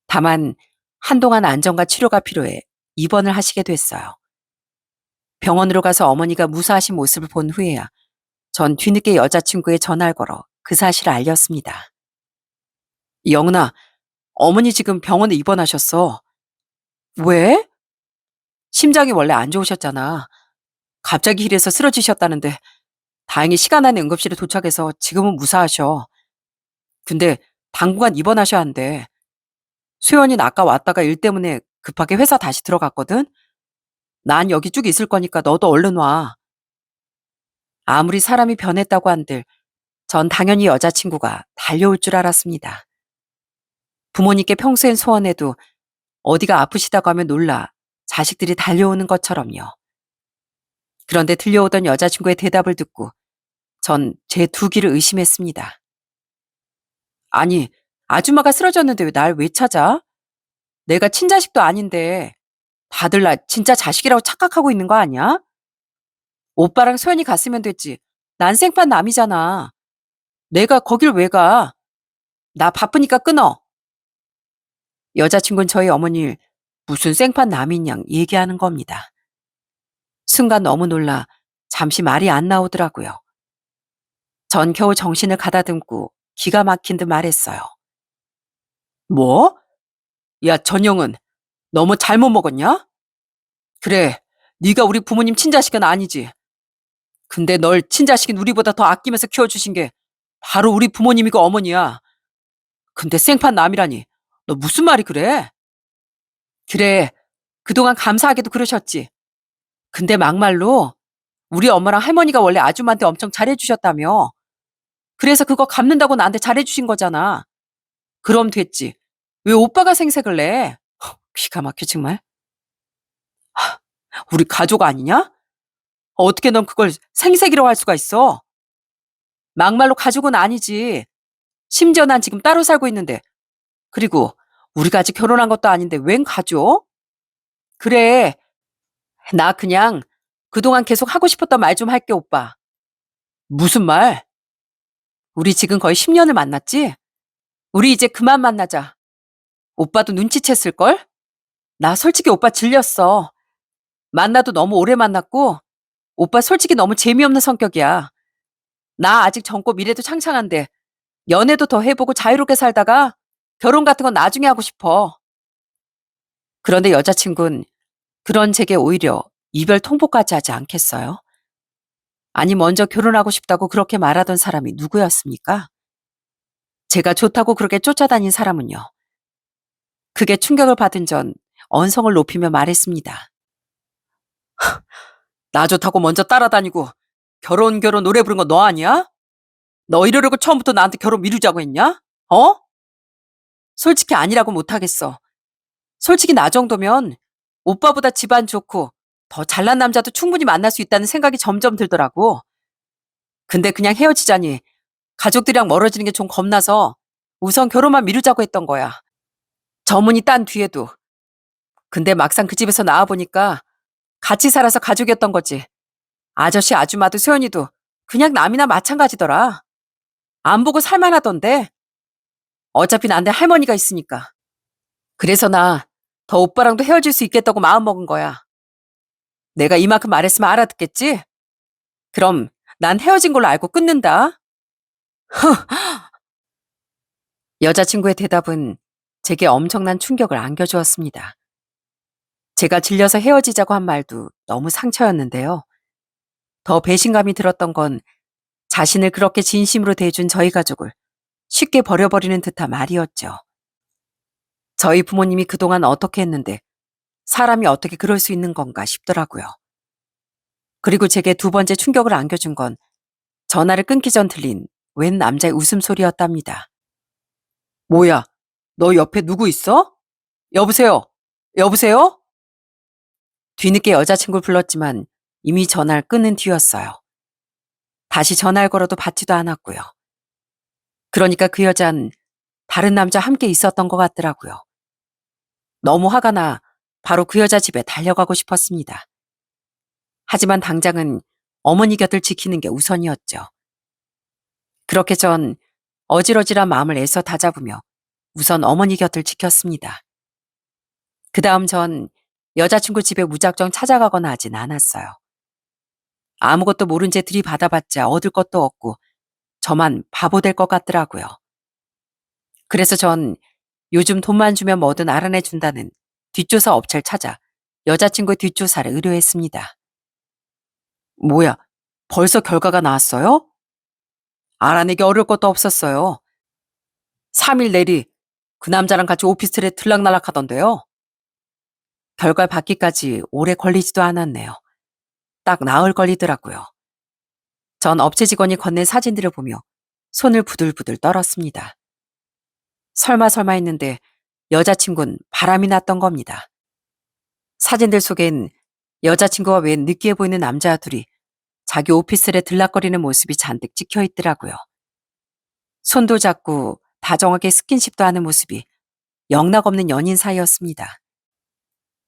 다만 한동안 안정과 치료가 필요해 입원을 하시게 됐어요. 병원으로 가서 어머니가 무사하신 모습을 본 후에야 전 뒤늦게 여자친구에 전화를 걸어 그 사실을 알렸습니다. 영은아, 어머니 지금 병원에 입원하셨어. 왜? 심장이 원래 안 좋으셨잖아. 갑자기 길에서 쓰러지셨다는데 다행히 시간 안에 응급실에 도착해서 지금은 무사하셔. 근데 당분간 입원하셔야 한대. 수연이는 아까 왔다가 일 때문에 급하게 회사 다시 들어갔거든? 난 여기 쭉 있을 거니까 너도 얼른 와. 아무리 사람이 변했다고 한들 전 당연히 여자친구가 달려올 줄 알았습니다. 부모님께 평소엔 소원해도 어디가 아프시다고 하면 놀라 자식들이 달려오는 것처럼요. 그런데 들려오던 여자친구의 대답을 듣고 전 제 두 귀를 의심했습니다. 아니, 아줌마가 쓰러졌는데 왜 날 왜 찾아? 내가 친자식도 아닌데 다들 나 진짜 자식이라고 착각하고 있는 거 아니야? 오빠랑 소연이 갔으면 됐지. 난 생판 남이잖아. 내가 거길 왜 가? 나 바쁘니까 끊어. 여자친구는 저희 어머니를 무슨 생판 남인 양 얘기하는 겁니다. 순간 너무 놀라 잠시 말이 안 나오더라고요. 전 겨우 정신을 가다듬고 기가 막힌 듯 말했어요. 뭐? 야, 전영은 너무 잘못 먹었냐? 그래, 네가 우리 부모님 친자식은 아니지. 근데 널 친자식인 우리보다 더 아끼면서 키워주신 게 바로 우리 부모님이고 어머니야. 근데 생판 남이라니. 너 무슨 말이 그래? 그래, 그동안 감사하게도 그러셨지. 근데 막말로 우리 엄마랑 할머니가 원래 아줌마한테 엄청 잘해주셨다며. 그래서 그거 갚는다고 나한테 잘해주신 거잖아. 그럼 됐지. 왜 오빠가 생색을 내? 기가 막혀 정말. 우리 가족 아니냐? 어떻게 넌 그걸 생색이라고 할 수가 있어? 막말로 가족은 아니지. 심지어 난 지금 따로 살고 있는데. 그리고 우리가 아직 결혼한 것도 아닌데 웬 가족? 그래, 나 그냥 그동안 계속 하고 싶었던 말 좀 할게, 오빠. 무슨 말? 우리 지금 거의 10년을 만났지? 우리 이제 그만 만나자. 오빠도 눈치챘을걸? 나 솔직히 오빠 질렸어. 만나도 너무 오래 만났고, 오빠 솔직히 너무 재미없는 성격이야. 나 아직 젊고 미래도 창창한데, 연애도 더 해보고 자유롭게 살다가 결혼 같은 건 나중에 하고 싶어. 그런데 여자친구는 그런 제게 오히려 이별 통보까지 하지 않겠어요? 아니, 먼저 결혼하고 싶다고 그렇게 말하던 사람이 누구였습니까? 제가 좋다고 그렇게 쫓아다닌 사람은요. 그게 충격을 받은 전 언성을 높이며 말했습니다. 나 좋다고 먼저 따라다니고 결혼 노래 부른 거 너 아니야? 너 이러려고 처음부터 나한테 결혼 미루자고 했냐? 어? 솔직히 아니라고 못하겠어. 솔직히 나 정도면 오빠보다 집안 좋고 더 잘난 남자도 충분히 만날 수 있다는 생각이 점점 들더라고. 근데 그냥 헤어지자니 가족들이랑 멀어지는 게 좀 겁나서 우선 결혼만 미루자고 했던 거야. 저문이 딴 뒤에도. 근데 막상 그 집에서 나와보니까 같이 살아서 가족이었던 거지. 아저씨 아줌마도 소연이도 그냥 남이나 마찬가지더라. 안 보고 살만하던데. 어차피 나한테 할머니가 있으니까. 그래서 나 더 오빠랑도 헤어질 수 있겠다고 마음먹은 거야. 내가 이만큼 말했으면 알아듣겠지? 그럼 난 헤어진 걸로 알고 끊는다. 여자친구의 대답은 제게 엄청난 충격을 안겨주었습니다. 제가 질려서 헤어지자고 한 말도 너무 상처였는데요. 더 배신감이 들었던 건 자신을 그렇게 진심으로 대해준 저희 가족을 쉽게 버려버리는 듯한 말이었죠. 저희 부모님이 그동안 어떻게 했는데 사람이 어떻게 그럴 수 있는 건가 싶더라고요. 그리고 제게 두 번째 충격을 안겨준 건 전화를 끊기 전 들린 웬 남자의 웃음소리였답니다. 뭐야, 너 옆에 누구 있어? 여보세요? 여보세요? 뒤늦게 여자친구를 불렀지만 이미 전화를 끊은 뒤였어요. 다시 전화를 걸어도 받지도 않았고요. 그러니까 그 여잔 다른 남자 함께 있었던 것 같더라고요. 너무 화가 나 바로 그 여자 집에 달려가고 싶었습니다. 하지만 당장은 어머니 곁을 지키는 게 우선이었죠. 그렇게 전 어질어질한 마음을 애써 다잡으며 우선 어머니 곁을 지켰습니다. 그 다음 전 여자친구 집에 무작정 찾아가거나 하진 않았어요. 아무것도 모른 채 들이받아봤자 얻을 것도 없고 저만 바보 될 것 같더라고요. 그래서 전 요즘 돈만 주면 뭐든 알아내준다는 뒷조사 업체를 찾아 여자친구의 뒷조사를 의뢰했습니다. 뭐야, 벌써 결과가 나왔어요? 알아내기 어려울 것도 없었어요. 3일 내리 그 남자랑 같이 오피스텔에 들락날락 하던데요. 결과 받기까지 오래 걸리지도 않았네요. 딱 나흘 걸리더라고요. 전 업체 직원이 건넨 사진들을 보며 손을 부들부들 떨었습니다. 설마 했는데 여자친구는 바람이 났던 겁니다. 사진들 속엔 여자친구와 웬 느끼해 보이는 남자 둘이 자기 오피스텔에 들락거리는 모습이 잔뜩 찍혀 있더라고요. 손도 잡고 다정하게 스킨십도 하는 모습이 영락없는 연인 사이였습니다.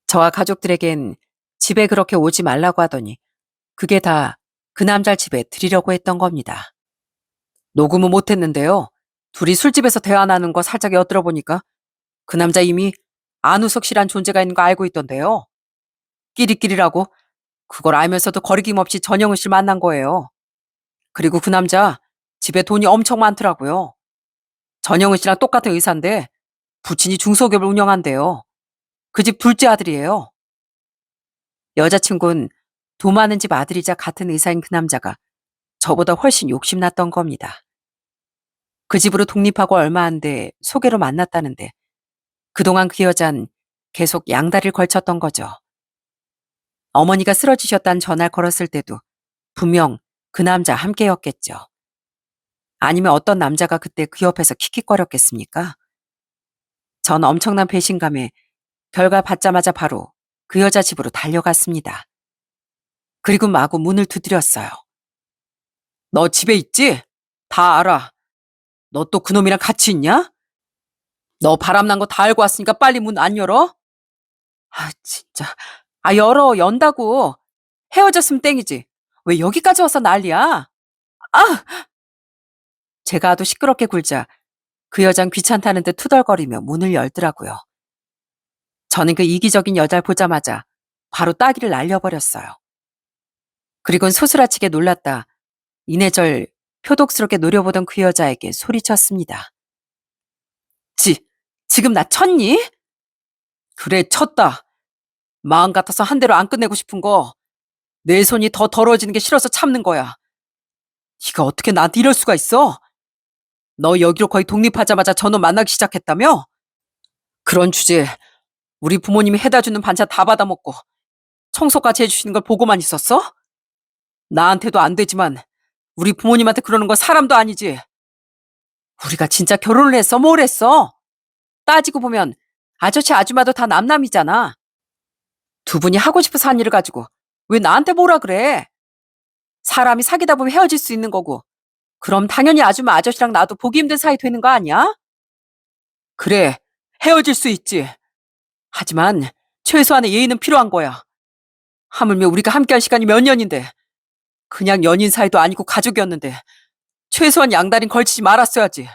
저와 가족들에겐 집에 그렇게 오지 말라고 하더니 그게 다 그 남자 집에 들이려고 했던 겁니다. 녹음은 못했는데요. 둘이 술집에서 대화 나누는 거 살짝 엿들어보니까 그 남자 이미 안우석 씨란 존재가 있는 거 알고 있던데요. 끼리끼리라고 그걸 알면서도 거리낌 없이 전영훈 씨를 만난 거예요. 그리고 그 남자 집에 돈이 엄청 많더라고요. 전영훈 씨랑 똑같은 의사인데 부친이 중소기업을 운영한대요. 그 집 둘째 아들이에요. 여자친구는 돈 많은 집 아들이자 같은 의사인 그 남자가 저보다 훨씬 욕심났던 겁니다. 그 집으로 독립하고 얼마 안 돼 소개로 만났다는데 그동안 그 여잔 계속 양다리를 걸쳤던 거죠. 어머니가 쓰러지셨다는 전화를 걸었을 때도 분명 그 남자 함께였겠죠. 아니면 어떤 남자가 그때 그 옆에서 킥킥거렸겠습니까? 전 엄청난 배신감에 결과 받자마자 바로 그 여자 집으로 달려갔습니다. 그리고 마구 문을 두드렸어요. 너 집에 있지? 다 알아. 너 또 그놈이랑 같이 있냐? 너 바람난 거 다 알고 왔으니까 빨리 문 안 열어? 아, 진짜. 아, 열어, 연다고. 헤어졌으면 땡이지. 왜 여기까지 와서 난리야? 아! 제가 아도 시끄럽게 굴자 그 여잔 귀찮다는 듯 투덜거리며 문을 열더라고요. 저는 그 이기적인 여자를 보자마자 바로 따기를 날려버렸어요. 그리곤 소스라치게 놀랐다 이내절 표독스럽게 노려보던 그 여자에게 소리쳤습니다. 지금 나 쳤니? 그래, 쳤다. 마음 같아서 한 대로 안 끝내고 싶은 거. 내 손이 더 더러워지는 게 싫어서 참는 거야. 네가 어떻게 나한테 이럴 수가 있어? 너 여기로 거의 독립하자마자 저놈 만나기 시작했다며? 그런 주제에 우리 부모님이 해다 주는 반찬 다 받아먹고 청소까지 해주시는 걸 보고만 있었어? 나한테도 안 되지만 우리 부모님한테 그러는 건 사람도 아니지. 우리가 진짜 결혼을 했어? 뭘 했어? 따지고 보면 아저씨 아줌마도 다 남남이잖아. 두 분이 하고 싶어서 한 일을 가지고 왜 나한테 뭐라 그래? 사람이 사귀다 보면 헤어질 수 있는 거고 그럼 당연히 아줌마 아저씨랑 나도 보기 힘든 사이 되는 거 아니야? 그래, 헤어질 수 있지. 하지만 최소한의 예의는 필요한 거야. 하물며 우리가 함께한 시간이 몇 년인데 그냥 연인 사이도 아니고 가족이었는데 최소한 양다리는 걸치지 말았어야지.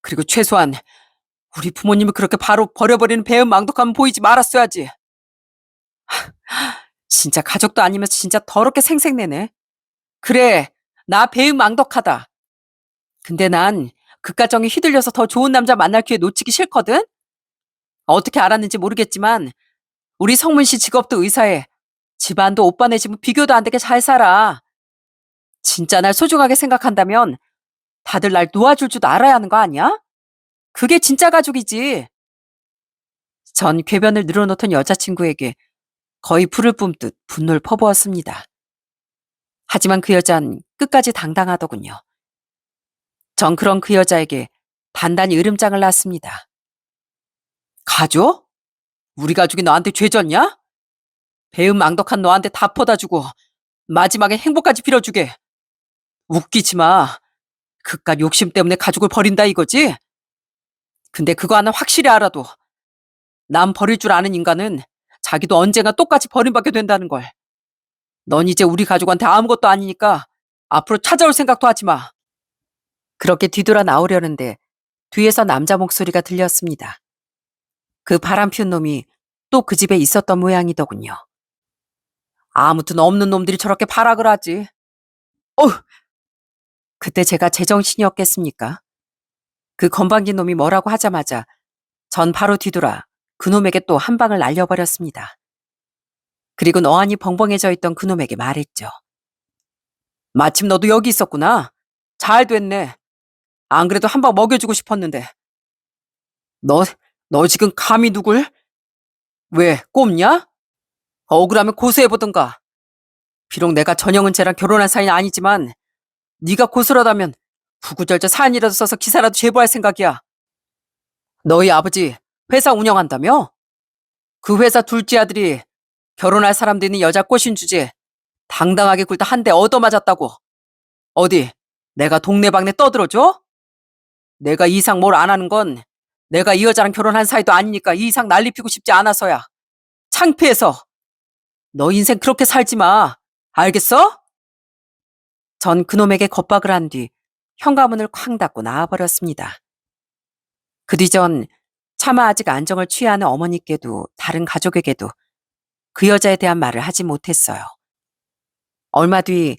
그리고 최소한 우리 부모님을 그렇게 바로 버려버리는 배은 망덕함은 보이지 말았어야지. 진짜 가족도 아니면서 진짜 더럽게 생색내네. 그래, 나 배은 망덕하다. 근데 난 그가정에 휘둘려서 더 좋은 남자 만날 기회 놓치기 싫거든? 어떻게 알았는지 모르겠지만 우리 성문 씨 직업도 의사에 집안도 오빠네 집은 비교도 안 되게 잘 살아. 진짜 날 소중하게 생각한다면 다들 날 놓아줄 줄 알아야 하는 거 아니야? 그게 진짜 가족이지. 전 궤변을 늘어놓던 여자친구에게 거의 불을 뿜듯 분노를 퍼부었습니다. 하지만 그 여잔 끝까지 당당하더군요. 전 그런 그 여자에게 단단히 으름장을 놨습니다. 가족? 우리 가족이 너한테 죄졌냐? 배은 망덕한 너한테 다 퍼다주고 마지막에 행복까지 빌어주게. 웃기지 마. 그깟 욕심 때문에 가족을 버린다 이거지? 근데 그거 하나 확실히 알아도 남 버릴 줄 아는 인간은 자기도 언젠가 똑같이 버림받게 된다는 걸. 넌 이제 우리 가족한테 아무것도 아니니까 앞으로 찾아올 생각도 하지 마. 그렇게 뒤돌아 나오려는데 뒤에서 남자 목소리가 들렸습니다. 그 바람 피운 놈이 또 그 집에 있었던 모양이더군요. 아무튼 없는 놈들이 저렇게 발악을 하지. 어휴! 그때 제가 제정신이었겠습니까? 그 건방진 놈이 뭐라고 하자마자 전 바로 뒤돌아 그 놈에게 또 한 방을 날려버렸습니다. 그리고 어안이 벙벙해져 있던 그 놈에게 말했죠. 마침 너도 여기 있었구나. 잘 됐네. 안 그래도 한 방 먹여주고 싶었는데. 너, 너 지금 감히 누굴? 왜, 꼽냐? 억울하면 고소해보든가. 비록 내가 전영은 쟤랑 결혼한 사이는 아니지만 네가 고소하다면 구구절절 사안이라도 써서 기사라도 제보할 생각이야. 너희 아버지 회사 운영한다며? 그 회사 둘째 아들이 결혼할 사람도 있는 여자 꼬신 주제에 당당하게 굴다 한 대 얻어맞았다고. 어디 내가 동네방네 떠들어줘? 내가 이 이상 뭘 안 하는 건 내가 이 여자랑 결혼한 사이도 아니니까 이 이상 난리 피고 싶지 않아서야. 창피해서. 너 인생 그렇게 살지 마. 알겠어? 전 그놈에게 겁박을 한 뒤 현관문을 쾅 닫고 나와버렸습니다. 그 뒤전 차마 아직 안정을 취하는 어머니께도 다른 가족에게도 그 여자에 대한 말을 하지 못했어요. 얼마 뒤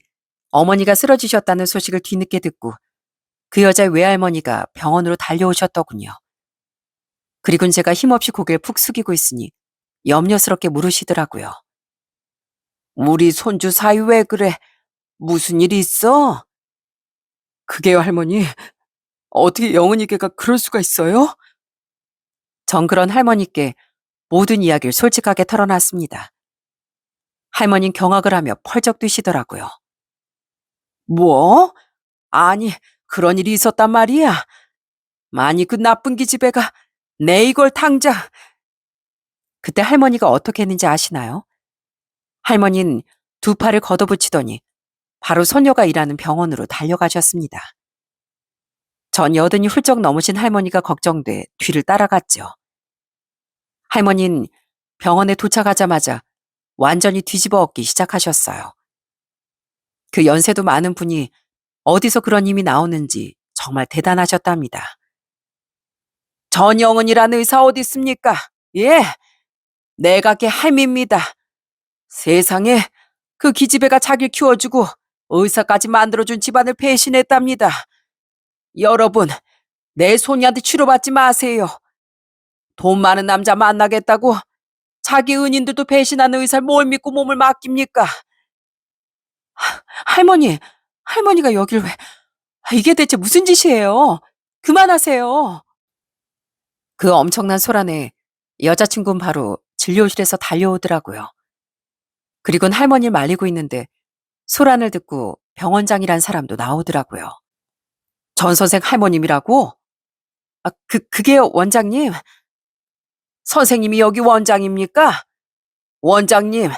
어머니가 쓰러지셨다는 소식을 뒤늦게 듣고 그 여자의 외할머니가 병원으로 달려오셨더군요. 그리곤 제가 힘없이 고개를 푹 숙이고 있으니 염려스럽게 물으시더라고요. 우리 손주 사이 왜 그래? 무슨 일이 있어? 그게요, 할머니. 어떻게 영은이개가 그럴 수가 있어요? 전 그런 할머니께 모든 이야기를 솔직하게 털어놨습니다. 할머니는 경악을 하며 펄쩍 뛰시더라고요. 뭐? 아니, 그런 일이 있었단 말이야. 아니, 그 나쁜 기집애가 내 이걸 당장. 그때 할머니가 어떻게 했는지 아시나요? 할머니는 두 팔을 걷어붙이더니 바로 소녀가 일하는 병원으로 달려가셨습니다. 전 여든이 훌쩍 넘으신 할머니가 걱정돼 뒤를 따라갔죠. 할머니는 병원에 도착하자마자 완전히 뒤집어 엎기 시작하셨어요. 그 연세도 많은 분이 어디서 그런 힘이 나오는지 정말 대단하셨답니다. 전영은이라는 의사 어디 있습니까? 예, 내가 걔 할미입니다. 세상에 그 기집애가 자기를 키워주고 의사까지 만들어준 집안을 배신했답니다. 여러분, 내 손이한테 치료받지 마세요. 돈 많은 남자 만나겠다고 자기 은인들도 배신하는 의사를 뭘 믿고 몸을 맡깁니까? 할머니, 할머니가 여길 왜... 이게 대체 무슨 짓이에요? 그만하세요. 그 엄청난 소란에 여자친구는 바로 진료실에서 달려오더라고요. 그리곤 할머니를 말리고 있는데 소란을 듣고 병원장이란 사람도 나오더라고요. 전 선생 할머님이라고? 그게요, 원장님. 선생님이 여기 원장입니까? 원장님,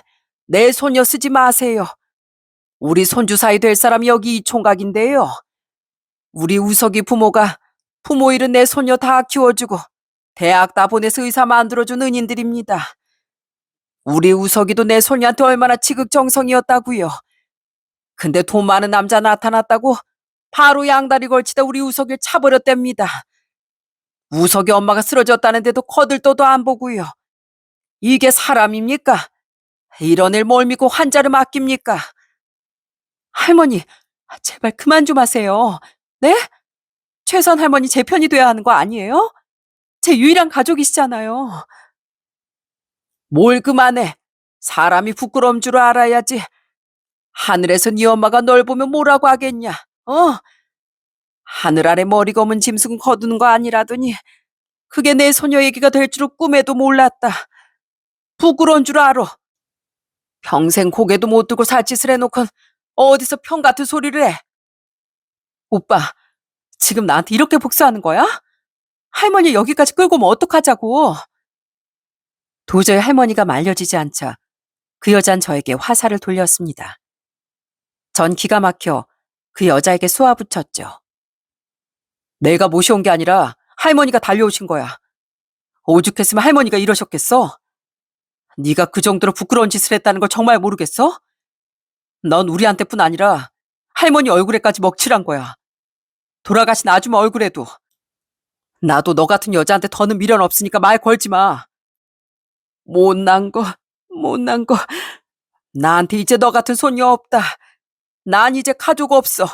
내 손녀 쓰지 마세요. 우리 손주 사이 될 사람이 여기 이 총각인데요. 우리 우석이 부모가 부모 잃은 내 손녀 다 키워주고 대학 다 보내서 의사 만들어준 은인들입니다. 우리 우석이도 내 손녀한테 얼마나 지극정성이었다고요. 근데 돈 많은 남자 나타났다고 바로 양다리 걸치다 우리 우석이를 차버렸답니다. 우석이 엄마가 쓰러졌다는데도 거들떠도 안 보고요. 이게 사람입니까? 이런 일 뭘 믿고 환자를 맡깁니까? 할머니, 제발 그만 좀 하세요. 네? 최선 할머니 제 편이 돼야 하는 거 아니에요? 제 유일한 가족이시잖아요. 뭘 그만해. 사람이 부끄러운 줄 알아야지. 하늘에서 네 엄마가 널 보면 뭐라고 하겠냐? 하늘 아래 머리 검은 짐승 거두는 거 아니라더니 그게 내 소녀 얘기가 될 줄은 꿈에도 몰랐다. 부끄러운 줄 알아. 평생 고개도 못 들고 살 짓을 해놓곤 어디서 편 같은 소리를 해. 오빠, 지금 나한테 이렇게 복수하는 거야? 할머니 여기까지 끌고 오면 어떡하자고. 도저히 할머니가 말려지지 않자 그 여잔 저에게 화살을 돌렸습니다. 전 기가 막혀 그 여자에게 쏘아붙였죠. 내가 모셔온 게 아니라 할머니가 달려오신 거야. 오죽했으면 할머니가 이러셨겠어? 네가 그 정도로 부끄러운 짓을 했다는 걸 정말 모르겠어? 넌 우리한테뿐 아니라 할머니 얼굴에까지 먹칠한 거야. 돌아가신 아줌마 얼굴에도. 나도 너 같은 여자한테 더는 미련 없으니까 말 걸지 마. 못난 거, 못난 거. 나한테 이제 너 같은 손녀 없다. 난 이제 가족 없어.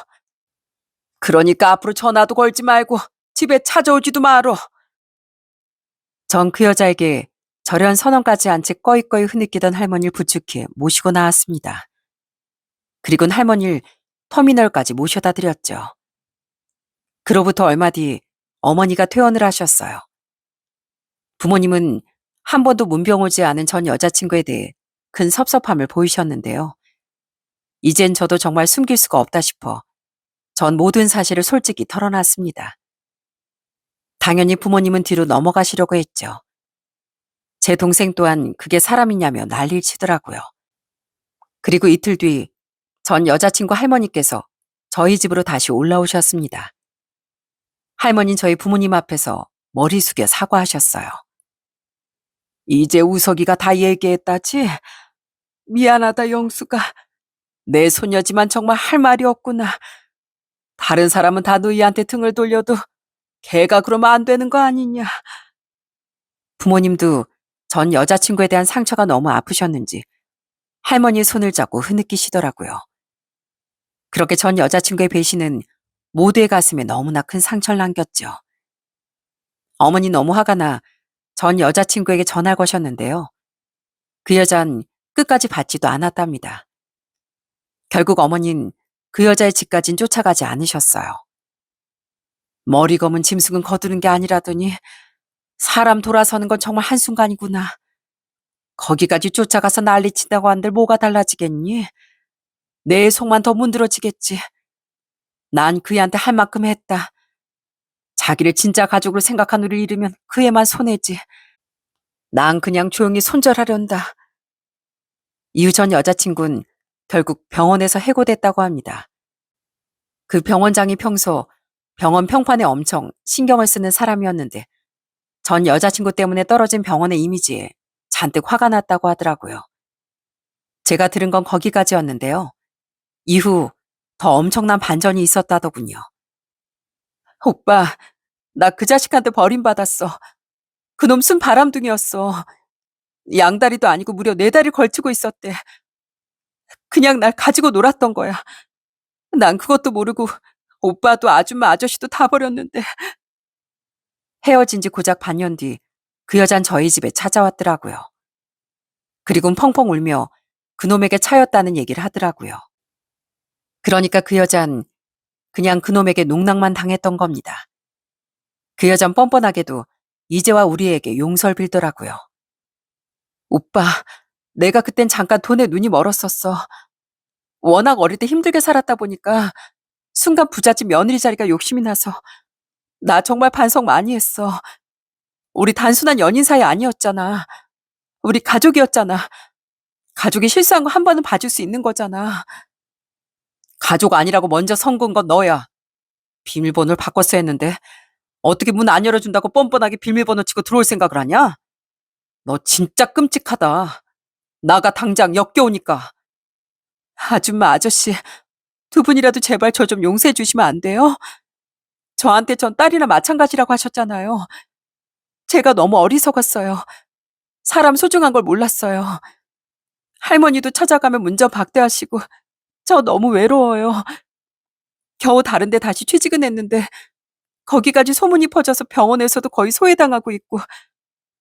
그러니까 앞으로 전화도 걸지 말고 집에 찾아오지도 말어. 전 그 여자에게 절연 선언까지 한 채 꺼이꺼이 흐느끼던 할머니를 부축해 모시고 나왔습니다. 그리곤 할머니를 터미널까지 모셔다 드렸죠. 그로부터 얼마 뒤 어머니가 퇴원을 하셨어요. 부모님은 한 번도 문병 오지 않은 전 여자친구에 대해 큰 섭섭함을 보이셨는데요. 이젠 저도 정말 숨길 수가 없다 싶어 전 모든 사실을 솔직히 털어놨습니다. 당연히 부모님은 뒤로 넘어가시려고 했죠. 제 동생 또한 그게 사람이냐며 난리를 치더라고요. 그리고 이틀 뒤 전 여자친구 할머니께서 저희 집으로 다시 올라오셨습니다. 할머니는 저희 부모님 앞에서 머리 숙여 사과하셨어요. 이제 우석이가 다 얘기했다지? 미안하다 영수가. 내 소녀지만 정말 할 말이 없구나. 다른 사람은 다 너희한테 등을 돌려도 걔가 그러면 안 되는 거 아니냐. 부모님도 전 여자친구에 대한 상처가 너무 아프셨는지 할머니의 손을 잡고 흐느끼시더라고요. 그렇게 전 여자친구의 배신은 모두의 가슴에 너무나 큰 상처를 남겼죠. 어머니 너무 화가 나 전 여자친구에게 전화를 거셨는데요. 그 여잔 끝까지 받지도 않았답니다. 결국 어머니는 그 여자의 집까진 쫓아가지 않으셨어요. 머리 검은 짐승은 거두는 게 아니라더니 사람 돌아서는 건 정말 한순간이구나. 거기까지 쫓아가서 난리친다고 한들 뭐가 달라지겠니? 내 속만 더 문드러지겠지. 난 그애한테 할 만큼 했다. 자기를 진짜 가족으로 생각한 우리를 잃으면 그 애만 손해지. 난 그냥 조용히 손절하련다. 이후 전 여자친구는 결국 병원에서 해고됐다고 합니다. 그 병원장이 평소 병원 평판에 엄청 신경을 쓰는 사람이었는데 전 여자친구 때문에 떨어진 병원의 이미지에 잔뜩 화가 났다고 하더라고요. 제가 들은 건 거기까지였는데요. 이후 더 엄청난 반전이 있었다더군요. 오빠, 나 그 자식한테 버림받았어. 그놈 순 바람둥이였어. 양다리도 아니고 무려 4다리 걸치고 있었대. 그냥 날 가지고 놀았던 거야. 난 그것도 모르고 오빠도 아줌마 아저씨도 다 버렸는데. 헤어진 지 고작 반년 뒤 그 여잔 저희 집에 찾아왔더라고요. 그리고는 펑펑 울며 그놈에게 차였다는 얘기를 하더라고요. 그러니까 그 여잔 그냥 그놈에게 농락만 당했던 겁니다. 그 여잔 뻔뻔하게도 이제와 우리에게 용서를 빌더라고요. 오빠, 내가 그땐 잠깐 돈에 눈이 멀었었어. 워낙 어릴 때 힘들게 살았다 보니까 순간 부잣집 며느리 자리가 욕심이 나서 나 정말 반성 많이 했어. 우리 단순한 연인 사이 아니었잖아. 우리 가족이었잖아. 가족이 실수한 거 한 번은 봐줄 수 있는 거잖아. 가족 아니라고 먼저 선고한 건 너야. 비밀번호를 바꿨어야 했는데 어떻게 문 안 열어준다고 뻔뻔하게 비밀번호 치고 들어올 생각을 하냐? 너 진짜 끔찍하다. 나가 당장 역겨우니까. 아줌마 아저씨, 두 분이라도 제발 저 좀 용서해 주시면 안 돼요? 저한테 전 딸이나 마찬가지라고 하셨잖아요. 제가 너무 어리석었어요. 사람 소중한 걸 몰랐어요. 할머니도 찾아가면 문전 박대하시고 저 너무 외로워요. 겨우 다른 데 다시 취직은 했는데 거기까지 소문이 퍼져서 병원에서도 거의 소외당하고 있고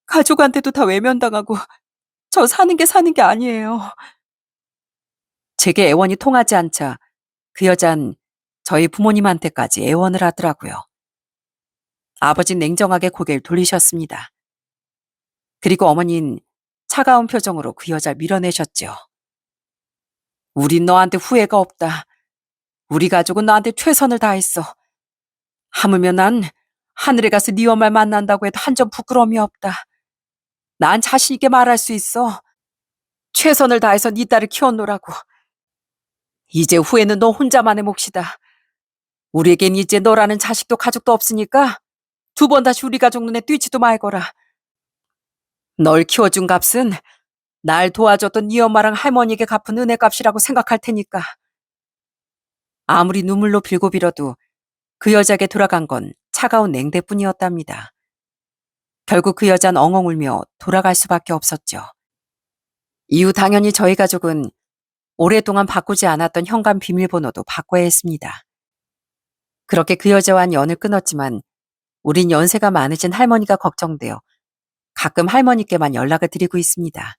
가족한테도 다 외면당하고 저 사는 게 사는 게 아니에요. 제게 애원이 통하지 않자 그 여잔 저희 부모님한테까지 애원을 하더라고요. 아버진 냉정하게 고개를 돌리셨습니다. 그리고 어머니는 차가운 표정으로 그 여자를 밀어내셨죠. 우린 너한테 후회가 없다. 우리 가족은 너한테 최선을 다했어. 하물며 난 하늘에 가서 네 엄마를 만난다고 해도 한 점 부끄러움이 없다. 난 자신 있게 말할 수 있어. 최선을 다해서 네 딸을 키워놓으라고. 이제 후회는 너 혼자만의 몫이다. 우리에겐 이제 너라는 자식도 가족도 없으니까 2번 다시 우리 가족 눈에 띄지도 말거라. 널 키워준 값은 날 도와줬던 네 엄마랑 할머니에게 갚은 은혜값이라고 생각할 테니까. 아무리 눈물로 빌고 빌어도 그 여자에게 돌아간 건 차가운 냉대뿐이었답니다. 결국 그 여자는 엉엉 울며 돌아갈 수밖에 없었죠. 이후 당연히 저희 가족은 오랫동안 바꾸지 않았던 현관 비밀번호도 바꿔야 했습니다. 그렇게 그 여자와는 연을 끊었지만 우린 연세가 많으신 할머니가 걱정되어 가끔 할머니께만 연락을 드리고 있습니다.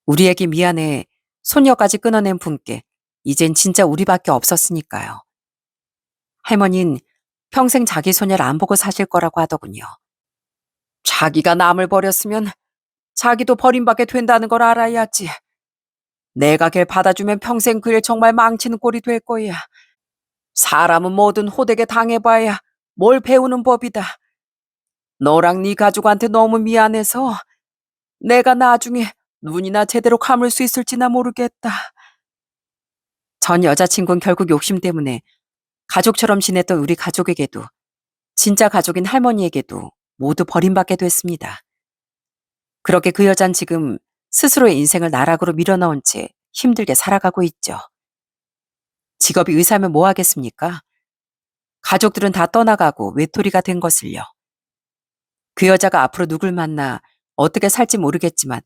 우리에게 미안해 손녀까지 끊어낸 분께 이젠 진짜 우리밖에 없었으니까요. 할머니는 평생 자기 손녀를 안 보고 사실 거라고 하더군요. 자기가 남을 버렸으면 자기도 버림받게 된다는 걸 알아야지. 내가 걔를 받아주면 평생 그를 정말 망치는 꼴이 될 거야. 사람은 뭐든 호되게 당해봐야 뭘 배우는 법이다. 너랑 네 가족한테 너무 미안해서 내가 나중에 눈이나 제대로 감을 수 있을지나 모르겠다. 전 여자친구는 결국 욕심 때문에 가족처럼 지냈던 우리 가족에게도 진짜 가족인 할머니에게도 모두 버림받게 됐습니다. 그렇게 그 여잔 지금 스스로의 인생을 나락으로 밀어넣은 채 힘들게 살아가고 있죠. 직업이 의사면 뭐 하겠습니까? 가족들은 다 떠나가고 외톨이가 된 것을요. 그 여자가 앞으로 누굴 만나 어떻게 살지 모르겠지만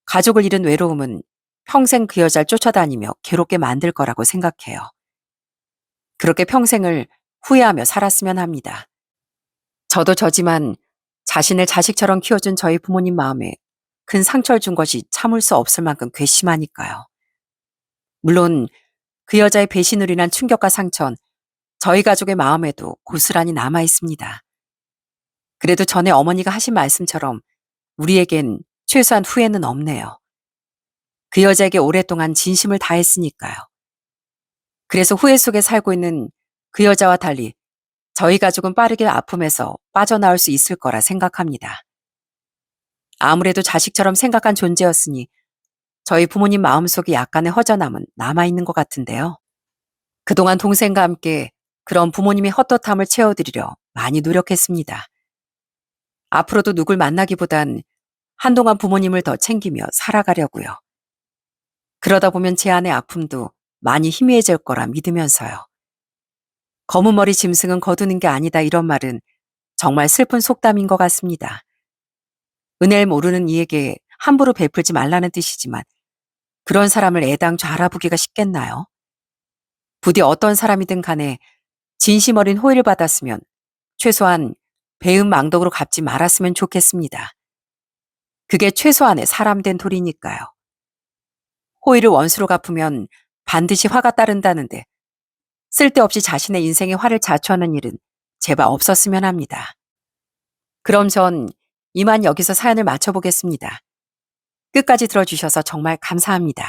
가족을 잃은 외로움은 평생 그 여자를 쫓아다니며 괴롭게 만들 거라고 생각해요. 그렇게 평생을 후회하며 살았으면 합니다. 저도 저지만 자신을 자식처럼 키워준 저희 부모님 마음에 큰 상처를 준 것이 참을 수 없을 만큼 괘씸하니까요. 물론 그 여자의 배신으로 인한 충격과 상처는 저희 가족의 마음에도 고스란히 남아 있습니다. 그래도 전에 어머니가 하신 말씀처럼 우리에겐 최소한 후회는 없네요. 그 여자에게 오랫동안 진심을 다했으니까요. 그래서 후회 속에 살고 있는 그 여자와 달리 저희 가족은 빠르게 아픔에서 빠져나올 수 있을 거라 생각합니다. 아무래도 자식처럼 생각한 존재였으니 저희 부모님 마음속에 약간의 허전함은 남아있는 것 같은데요. 그동안 동생과 함께 그런 부모님의 헛헛함을 채워드리려 많이 노력했습니다. 앞으로도 누굴 만나기보단 한동안 부모님을 더 챙기며 살아가려고요. 그러다 보면 제 안의 아픔도 많이 희미해질 거라 믿으면서요. 검은 머리 짐승은 거두는 게 아니다 이런 말은 정말 슬픈 속담인 것 같습니다. 은혜를 모르는 이에게 함부로 베풀지 말라는 뜻이지만 그런 사람을 애당초 알아보기가 쉽겠나요? 부디 어떤 사람이든 간에 진심 어린 호의를 받았으면 최소한 배은 망덕으로 갚지 말았으면 좋겠습니다. 그게 최소한의 사람된 도리니까요. 호의를 원수로 갚으면 반드시 화가 따른다는데 쓸데없이 자신의 인생에 화를 자초하는 일은 제발 없었으면 합니다. 그럼 전 이만 여기서 사연을 마쳐보겠습니다. 끝까지 들어주셔서 정말 감사합니다.